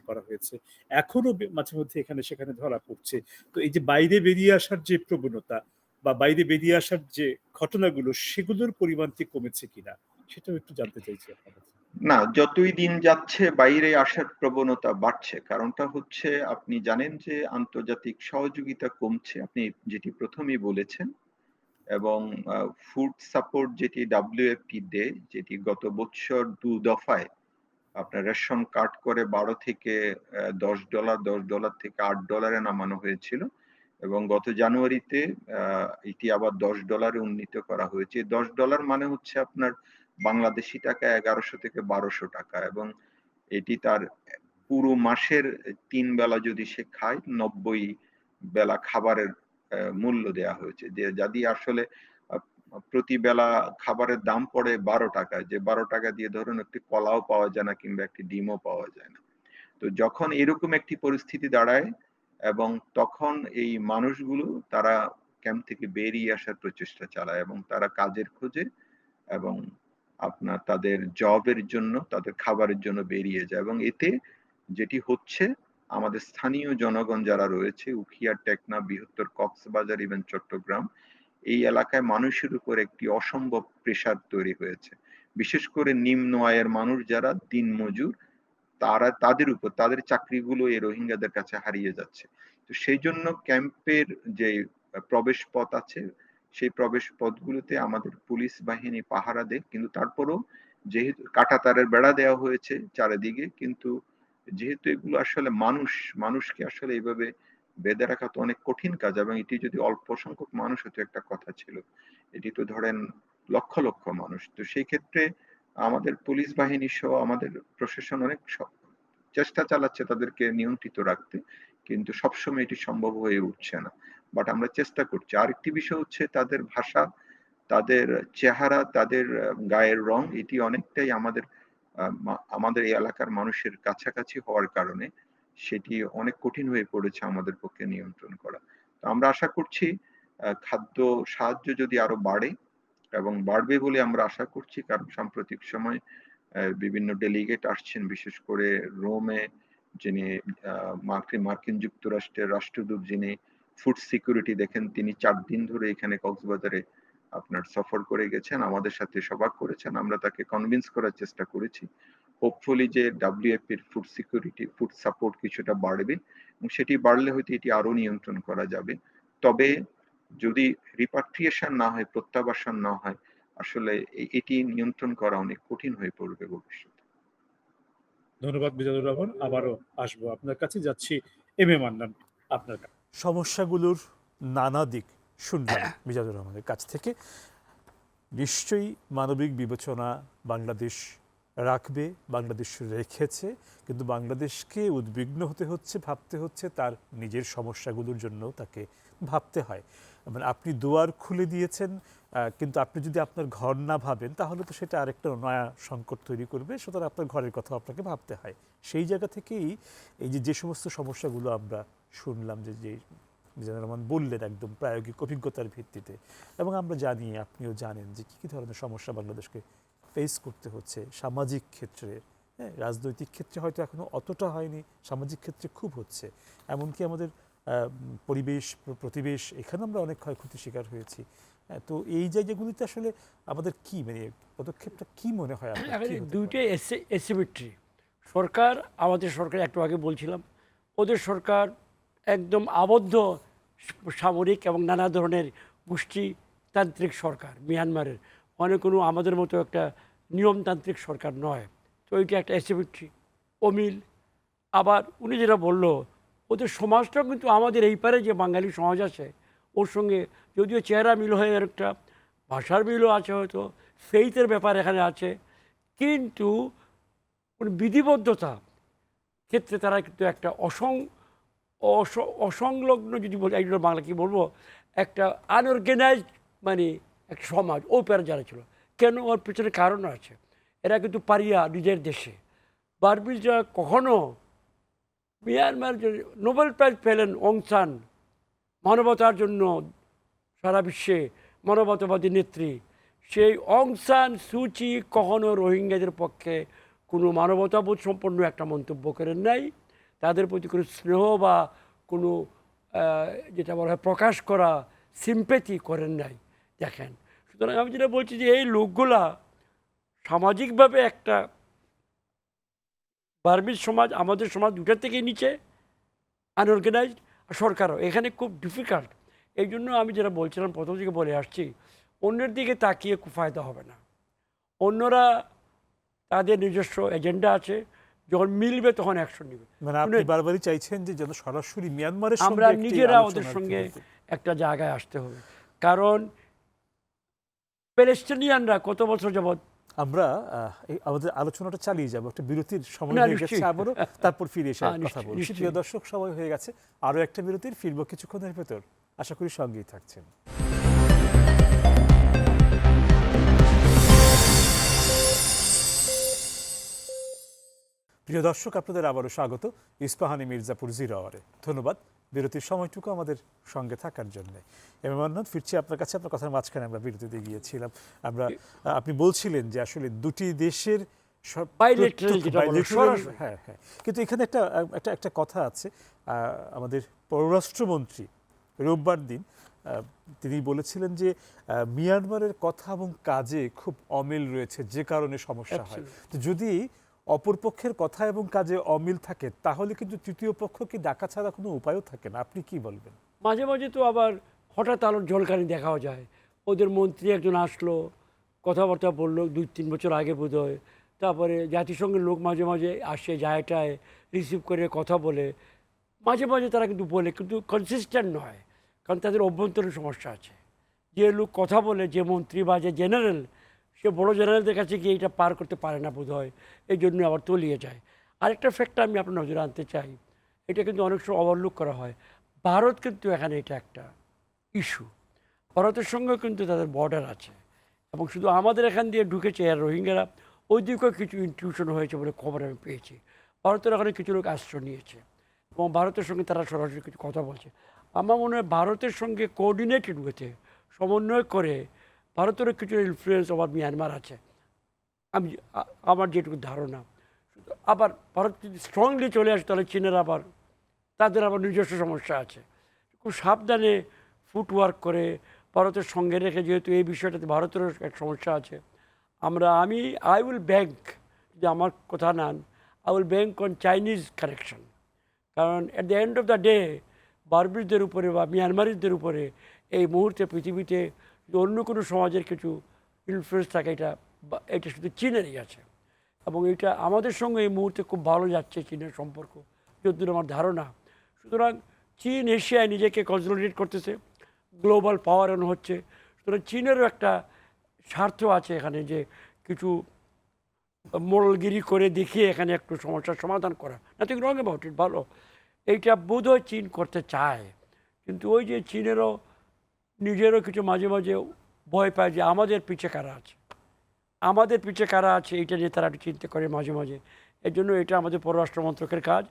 করা হয়েছে। এখনো মাঝে মধ্যে এখানে সেখানে ধরা পড়ছে। তো এই যে বাইরে বেরিয়ে আসার যে প্রবণতা, বা বাইরে বেরিয়ে আসার যে ঘটনাগুলো সেগুলোর পরিমাণ কি কমেছে কিনা সেটাও একটু জানতে চাইছি আপনার কাছে। না, যতই দিন যাচ্ছে বাইরে আসার প্রবণতা বাড়ছে। কারণটা হচ্ছে আপনি জানেন যে আন্তর্জাতিক সহযোগিতা কমছে। আপনি যেটি প্রথমেই বলেছেন এবং ফুড সাপোর্ট যেটি WFP দেয়, যেটি গত বছর ২ দফায় আপনার রেশন কার্ড করে ১২ থেকে $10, $10 থেকে $8 নামানো হয়েছিল এবং গত জানুয়ারিতে এটি আবার $10 উন্নীত করা হয়েছে। $10 মানে হচ্ছে আপনার বাংলাদেশী টাকা ১১০০ থেকে ১২০০ টাকা এবং এটি তার পুরো মাসের ৩ বেলা যদি সে খায় ৯০ বেলা খাবারের মূল্য দেয়া হয়েছে। যে যদি আসলে প্রতি বেলা খাবারের দাম পড়ে ১২ টাকা, যে ১২ টাকা দিয়ে ধরুন একটি কলাও পাওয়া যায় না কিংবা একটি ডিমও পাওয়া যায় না। তো যখন এরকম একটি পরিস্থিতি দাঁড়ায় এবং তখন এই মানুষগুলো তারা ক্যাম্প থেকে বেরিয়ে আসার প্রচেষ্টা চালায় এবং তারা কাজের খোঁজে এবং আপনার তাদের জবের জন্য, তাদের খাবারের জন্য বেরিয়ে যায় এবং এতে যেটি হচ্ছে আমাদের স্থানীয় জনগণ যারা রয়েছে উখিয়া, টেকনাফ, বৃহত্তর কক্সবাজার, ইভেন চট্টগ্রাম, এই এলাকায় মানুষের উপর একটি অসম্ভব প্রেসার তৈরি হয়েছে। বিশেষ করে নিম্ন আয়ের মানুষ যারা দিনমজুর, তারা তাদের উপর তাদের চাকরিগুলো এই রোহিঙ্গাদের কাছে হারিয়ে যাচ্ছে। তো সেই জন্য ক্যাম্পের যে প্রবেশ পথ আছে সেই প্রবেশ পথগুলোতে আমাদের পুলিশ বাহিনী পাহারা দেয়, কিন্তু তারপরও যেহেতু কাঁটাতারের বেড়া দেওয়া হয়েছে চারিদিকে, কিন্তু যেহেতু এগুলো আসলে মানুষকে আসলে এইভাবে বেঁধে রাখা তো অনেক কঠিন কাজ এবং এটি যদি অল্প সংখ্যক মানুষ হতো একটা কথা ছিল, এটি তো ধরেন লক্ষ লক্ষ মানুষ। তো সেই ক্ষেত্রে আমাদের পুলিশ বাহিনী সহ আমাদের প্রশাসন অনেক চেষ্টা চালাচ্ছে তাদেরকে নিয়ন্ত্রিত রাখতে, কিন্তু সবসময় এটি সম্ভব হয়ে উঠছে না। বাট আমরা চেষ্টা করছি। আরেকটি বিষয় হচ্ছে তাদের ভাষা, তাদের চেহারা, তাদের গায়ের রং, এটি অনেকটাই আমাদের এই এলাকার মানুষের কাছাকাছি হওয়ার কারণে সেটি অনেক কঠিন হয়ে পড়েছে আমাদের পক্ষে নিয়ন্ত্রণ করা। তো আমরা আশা করছি খাদ্য সাহায্য যদি আরো বাড়ে এবং বাড়বে বলে আমরা আশা করছি, কারণ সাম্প্রতিক সময় বিভিন্ন ডেলিগেট আসছেন, বিশেষ করে রোমে যিনি মার্কিন যুক্তরাষ্ট্রের রাষ্ট্রদূত, যিনি ফুড সিকিউরিটি দেখেন, তিনি ৪ দিন ধরে এখানে কক্সবাজারে আপনার সফর করে গেছেন, আমাদের সাথে সভা করেছেন। আমরা তাকে কনভিন্স করার চেষ্টা করেছি হোপফুলি যে WFP এর ফুড সিকিউরিটি, ফুড সাপোর্ট কিছুটা বাড়বে এবং সেটি বাড়লে হয়তো এটি আরো নিয়ন্ত্রণ করা যাবে। তবে যদি রিপাট্রিয়েশন না হয়, প্রত্যাবাসন না হয়, আসলে এটি নিয়ন্ত্রণ করা অনেক কঠিন হয়ে পড়বে ভবিষ্যতে। ধন্যবাদ মিজানুর রহমান, আবারও আসবো আপনার কাছে। যাচ্ছি মান্নান আপনার কাছে। সমস্যাগুলোর নানা দিক শুনলাম মিজানুর রহমানের কাছ থেকে। নিশ্চয়ই মানবিক বিবেচনা বাংলাদেশ রাখবে, বাংলাদেশ রেখেছে, কিন্তু বাংলাদেশকে উদ্বিগ্ন হতে হচ্ছে, ভাবতে হচ্ছে তার নিজের সমস্যাগুলোর জন্য তাকে ভাবতে হয়। মানে আপনি দুয়ার খুলে দিয়েছেন, কিন্তু আপনি যদি আপনার ঘর না ভাবেন তাহলে তো সেটা আরেকটা নয়া সংকট তৈরি করবে। সুতরাং আপনার ঘরের কথা আপনাকে ভাবতে হয়। সেই জায়গা থেকেই এই যে সমস্ত সমস্যাগুলো আমরা শুনলাম, যে মিজানুর রহমান বললেন একদম প্রায়োগিক অভিজ্ঞতার ভিত্তিতে, এবং আমরা জানি, আপনিও জানেন যে কী কী ধরনের সমস্যা বাংলাদেশকে ফেস করতে হচ্ছে সামাজিক ক্ষেত্রে। হ্যাঁ, রাজনৈতিক ক্ষেত্রে হয়তো এখনও অতটা হয়নি, সামাজিক ক্ষেত্রে খুব হচ্ছে। এমনকি আমাদের পরিবেশ, প্রতিবেশ, এখানে আমরা অনেক ক্ষয়ক্ষতির শিকার হয়েছি। তো এই জায়গাগুলিতে আসলে আমাদের কি মানে পদক্ষেপটা কি মনে হয় আপনার? দুইটাই এসিমেট্রি। সরকার, আমাদের সরকার একটু আগে বলছিলাম, ওদের সরকার একদম আবদ্ধ সামরিক এবং নানা ধরনের গোষ্ঠীতান্ত্রিক সরকার। মিয়ানমারের কোনো আমাদের মতো একটা নিয়মতান্ত্রিক সরকার নয়। তো ওইটা একটা এসিমেট্রি, অমিল। আবার উনি যেটা বললো, ওদের সমাজটাও কিন্তু আমাদের এই পারে যে বাঙালি সমাজ আছে ওর সঙ্গে যদিও চেহারা মিল হয়ে একটা ভাষার মিলও আছে, হয়তো ফেইথের ব্যাপার এখানে আছে, কিন্তু বিধিবদ্ধতা ক্ষেত্রে তারা কিন্তু একটা অসংলগ্ন, যদি বলি একজন বাংলা কী বলবো, একটা আনঅর্গানাইজড মানে একটা সমাজ ও প্যারা যারা ছিল। কেন? ওর পেছনে কারণ আছে। এরা কিন্তু পারিয়া নিজের দেশে, বার্মিজরা কখনো মিয়ানমার নোবেল প্রাইজ পেলেন অং সান, মানবতার জন্য সারা বিশ্বে মানবতাবাদী নেত্রী, সেই অং সান সুচি কখনো রোহিঙ্গাদের পক্ষে কোনো মানবতাবোধ সম্পন্ন একটা মন্তব্য করেন নাই। তাদের প্রতি কোনো স্নেহ বা কোনো যেটা বলা হয় প্রকাশ করা, সিম্প্যাথি করেন নাই দেখেন। সুতরাং আমি যেটা বলছি যে এই লোকগুলা সামাজিকভাবে একটা বার্মিজ সমাজ আমাদের সমাজ দুটার থেকে নিচে, আনঅর্গানাইজড, আর সরকারও এখানে খুব ডিফিকাল্ট। এই জন্য আমি যেটা বলছিলাম প্রথম থেকে বলে আসছি, অন্যের দিকে তাকিয়ে খুব ফায়দা হবে না। অন্যরা তাদের নিজস্ব এজেন্ডা আছে, যখন মিলবে তখন অ্যাকশন নেবে। মানে আপনি বারবারই চাইছেন যে যেন সরাসরি মিয়ানমারের আমরা সঙ্গে একটি নিজেরা ওদের আলোচনার সঙ্গে ভিত্তিতে। একটা জায়গায় আসতে হবে, কারণ প্যালেস্টিনিয়ানরা কত বছর যাবৎ আমরা আমাদের আলোচনাটা চালিয়ে যাবো, একটা বিরতির সময় না, হয়ে গেছে নিশ্চয়ই। আবারও, তারপর ফিরে এসে হ্যাঁ, কথা নিশ্চয়ই, বলছি। নিশ্চয়ই। প্রিয় দর্শক, সময় হয়ে গেছে আরও একটা বিরতির, ফিরবো কিছুক্ষণের ভেতর, আশা করি সঙ্গেই থাকছেন। প্রিয় দর্শক, আপনাদের আবারও স্বাগত ইস্পাহানি মির্জাপুর জিরো আওয়ারে। ধন্যবাদ বিরতির সময়টুকু আমাদের সঙ্গে থাকার জন্য। এম এ মান্নান, ফিরছি আপনার কাছে। আপনার কথার মাঝখানে আমরা বিরতিতে গিয়েছিলাম। আপনি বলছিলেন যে আসলে দুটি দেশের Bilateral যেটা বলে, সরাসরি। হ্যাঁ হ্যাঁ, কিন্তু এখানে একটা কথা আছে। আমাদের পররাষ্ট্রমন্ত্রী রোববার দিন তিনি বলেছিলেন যে মিয়ানমারের কথা এবং কাজে খুব অমিল রয়েছে, যে কারণে সমস্যা হয়। তো যদি অপরপক্ষের কথা এবং কাজে অমিল থাকে, তাহলে কিন্তু তৃতীয় পক্ষকে ডাকা ছাড়া কোনো উপায়ও থাকে না। আপনি কি বলবেন? মাঝে মাঝে তো আবার হঠাৎ আলোর ঝলকানি দেখাও যায়। ওদের মন্ত্রী একজন আসলো, কথাবার্তা বললো 2-3 বছর আগে বোধ হয়। তারপরে জাতিসংঘের লোক মাঝে মাঝে আসে, যায়টায় রিসিভ করে কথা বলে। মাঝে মাঝে তারা কিন্তু বলে, কিন্তু কনসিস্টেন্ট নয়, কারণ তাদের অভ্যন্তরীণ সমস্যা আছে। যে লোক কথা বলে, যে মন্ত্রী বা যে জেনারেল, সে বড় জেনারেলদের কাছে গিয়ে এটা পার করতে পারে না বোধ হয়, এই জন্য আবার তলিয়ে যায়। আরেকটা ফ্যাক্টর আমি আপনার নজরে আনতে চাই, এটা কিন্তু অনেক সময় ওভারলুক করা হয়। ভারত কিন্তু এখানে এটা একটা ইস্যু। ভারতের সঙ্গেও কিন্তু তাদের বর্ডার আছে, এবং শুধু আমাদের এখান দিয়ে ঢুকেছে আর রোহিঙ্গারা ওই দিকেও কিছু ইনক্লুশন হয়েছে বলে খবর আমি পেয়েছি। ভারতের ওখানে কিছু লোক আশ্রয় নিয়েছে এবং ভারতের সঙ্গে তারা সরাসরি কিছু কথা বলছে। আমার মনে হয় ভারতের সঙ্গে কোঅর্ডিনেটেড হয়েছে, সমন্বয় করে ভারতেরও কিছু ইনফ্লুয়েন্স ওভার মিয়ানমার আছে, আমার যেটুকু ধারণা। আবার ভারত যদি স্ট্রংলি চলে আসে, তাহলে চীনের আবার তাদের আবার নিজস্ব সমস্যা আছে। খুব সাবধানে ফুটওয়ার্ক করে ভারতের সঙ্গে রেখে, যেহেতু এই বিষয়টাতে ভারতেরও এক সমস্যা আছে, আই উইল ব্যাঙ্ক, যদি আমার কথা নেন, I will bank on Chinese correction. কারণ at the end of the day বার্মিজদের উপরে বা মিয়ানমারিজদের উপরে এই মুহূর্তে পৃথিবীতে যদি অন্য কোনো সমাজের কিছু ইনফ্লুয়েন্স থাকে, এটা শুধু চীনেরই আছে। এবং এটা আমাদের সঙ্গে এই মুহূর্তে খুব ভালো যাচ্ছে চীনের সম্পর্ক, যতদূর আমার ধারণা। সুতরাং চীন এশিয়ায় নিজেকে কনসলিডেট করতেছে, গ্লোবাল পাওয়ার হচ্ছে। সুতরাং চীনেরও একটা স্বার্থ আছে এখানে, যে কিছু মোড়লগিরি করে দেখিয়ে এখানে একটু সমস্যার সমাধান করা। নাথিং রং অ্যাবাউট ইট, ভালো। এইটা বোধহয় চীন করতে চায়, কিন্তু ওই যে চীনেরও নিজেরও কিছু মাঝে মাঝে ভয় পায় যে আমাদের পিছে কারা আছে, এইটা নিয়ে তারা একটু চিন্তা করে মাঝে মাঝে। এর জন্য এটা আমাদের পররাষ্ট্র মন্ত্রকের কাজ,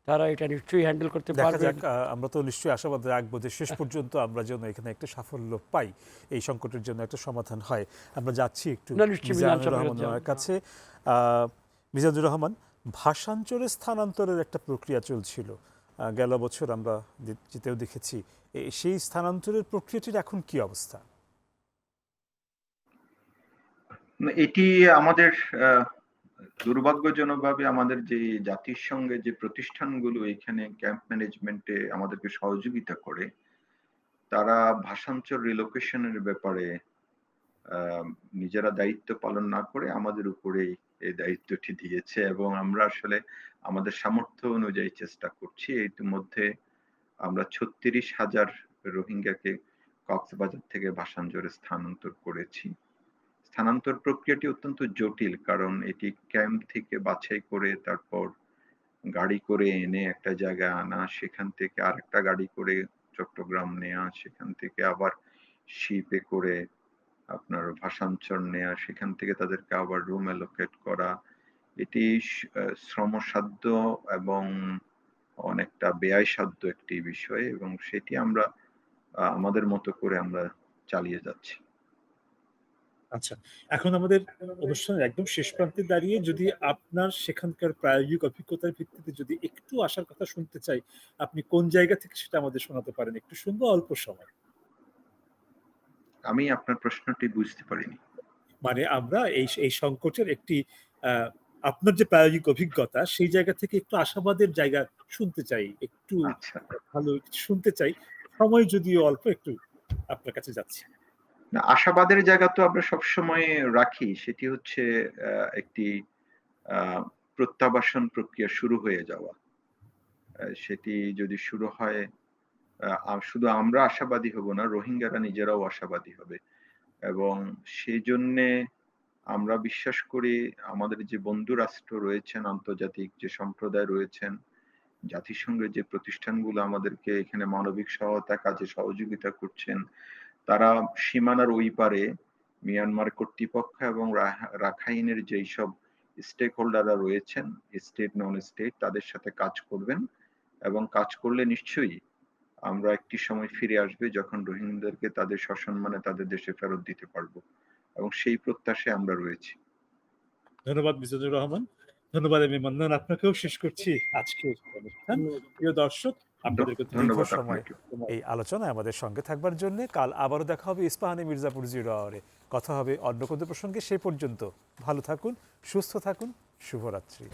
তারা এটা নিশ্চয়ই হ্যান্ডেল করতে পারবে। আমরা তো নিশ্চয়ই আশাবাদ রাখবো যে শেষ পর্যন্ত আমরা যেন এখানে একটা সাফল্য পাই, এই সংকটের জন্য একটা সমাধান হয়। আমরা যাচ্ছি একটু মিজানুর রহমানের কাছে। মিজানুর রহমান, ভাষাঞ্চলে স্থানান্তরের একটা প্রক্রিয়া চলছিল গেল বছর, আমরা যেতেও দেখেছি। সেই স্থানান্তরের প্রক্রিয়াটির এখন কি অবস্থা? এটি আমাদের দুর্ভাগ্যজনকভাবে আমাদের যে জাতিসংঘের যে প্রতিষ্ঠানগুলো এখানে ক্যাম্প ম্যানেজমেন্টে আমাদেরকে সহযোগিতা করে, তারা ভাষাঞ্চল রিলোকেশনের ব্যাপারে নিজেরা দায়িত্ব পালন না করে আমাদের উপরেই এই দায়িত্বটি দিয়েছে, এবং আমরা আসলে আমাদের সামর্থ্য অনুযায়ী চেষ্টা করছি। ইতিমধ্যে আমরা 36,000 রোহিঙ্গাকে কক্সবাজার থেকে ভাষাঞ্চলে স্থানান্তর করেছি। স্থানান্তর প্রক্রিয়াটি অত্যন্ত জটিল, কারণ এটি ক্যাম্প থেকে বাছাই করে তারপর গাড়ি করে এনে একটা জায়গায় আনা, সেখান থেকে আরেকটা গাড়ি করে চট্টগ্রাম নেওয়া, সেখান থেকে আবার শিপে করে আপনার ভাষাঞ্চল নেওয়া, সেখান থেকে তাদেরকে আবার রুম অ্যালোকেট করা। এটি শ্রমসাধ্য এবং অনেকটা ব্যয়সাধ্য একটি বিষয়, এবং সেটি আমরা আমাদের মতো করে আমরা চালিয়ে যাচ্ছি। আচ্ছা, এখন আমাদের অনুষ্ঠানের একদম শেষ প্রান্তে দাঁড়িয়ে যদি আপনার সেখানকার প্রায়োগিক অভিজ্ঞতার ভিত্তিতে যদি একটু আসার কথা শুনতে চাই, আপনি কোন জায়গা থেকে সেটা আমাদের শোনাতে পারেন? একটু শুনবো অল্প সময়। আমি আপনার প্রশ্নটি বুঝতে পারিনি। মানে আমরা এই এই সংকটের একটি আপনার যে প্রায়োগিক অভিজ্ঞতা সেই জায়গা থেকে একটু আশাবাদের জায়গা শুনতে চাই, একটু আচ্ছা, ভালো শুনতে চাই। সময় যদিও অল্প, একটু আপনার কাছে যাচ্ছি। না আশাবাদের জায়গা তো আমরা সবসময় রাখি। সেটি হচ্ছে একটি প্রত্যাবাসন প্রক্রিয়া শুরু হয়ে যাওয়া। সেটি যদি শুরু হয়, শুধু আমরা আশাবাদী হব না, রোহিঙ্গারা নিজেরাও আশাবাদী হবে। এবং সেইজন্যে আমরা বিশ্বাস করি আমাদের যে বন্ধু রাষ্ট্র রয়েছেন, আন্তর্জাতিক যে সম্প্রদায় রয়েছেন, জাতিসংঘের যে প্রতিষ্ঠানগুলো আমাদেরকে এখানে মানবিক সহায়তা কাজে সহযোগিতা করছেন, তারা সীমানার ওই পারে মিয়ানমার কর্তৃপক্ষ এবং রাখাইনের যেই সব স্টেক হোল্ডাররা রয়েছেন, স্টেট নন স্টেট, তাদের সাথে কাজ করবেন। এবং কাজ করলে নিশ্চয়ই আমরা একটি সময় ফিরে আসবে যখন রোহিঙ্গাদেরকে তাদের সসম্মানে তাদের দেশে ফেরত দিতে পারবো, এবং সেই প্রত্যাশায় আমরা রয়েছি। ধন্যবাদ মিজানুর রহমান। ধন্যবাদ এম এ মান্নান। আপনাকেও শেষ করছি আজকের অনুষ্ঠান। প্রিয় দর্শক, আপনাদেরকে দীর্ঘ ধন্যবাদ সময় আপনাকে। এই আলোচনায় আমাদের সঙ্গে থাকবার জন্য। কাল আবারও দেখা হবে ইস্পাহানি মির্জাপুর 0 আওয়ারে। কথা হবে অন্য কোনো প্রসঙ্গে। সে পর্যন্ত ভালো থাকুন, সুস্থ থাকুন, শুভরাত্রি।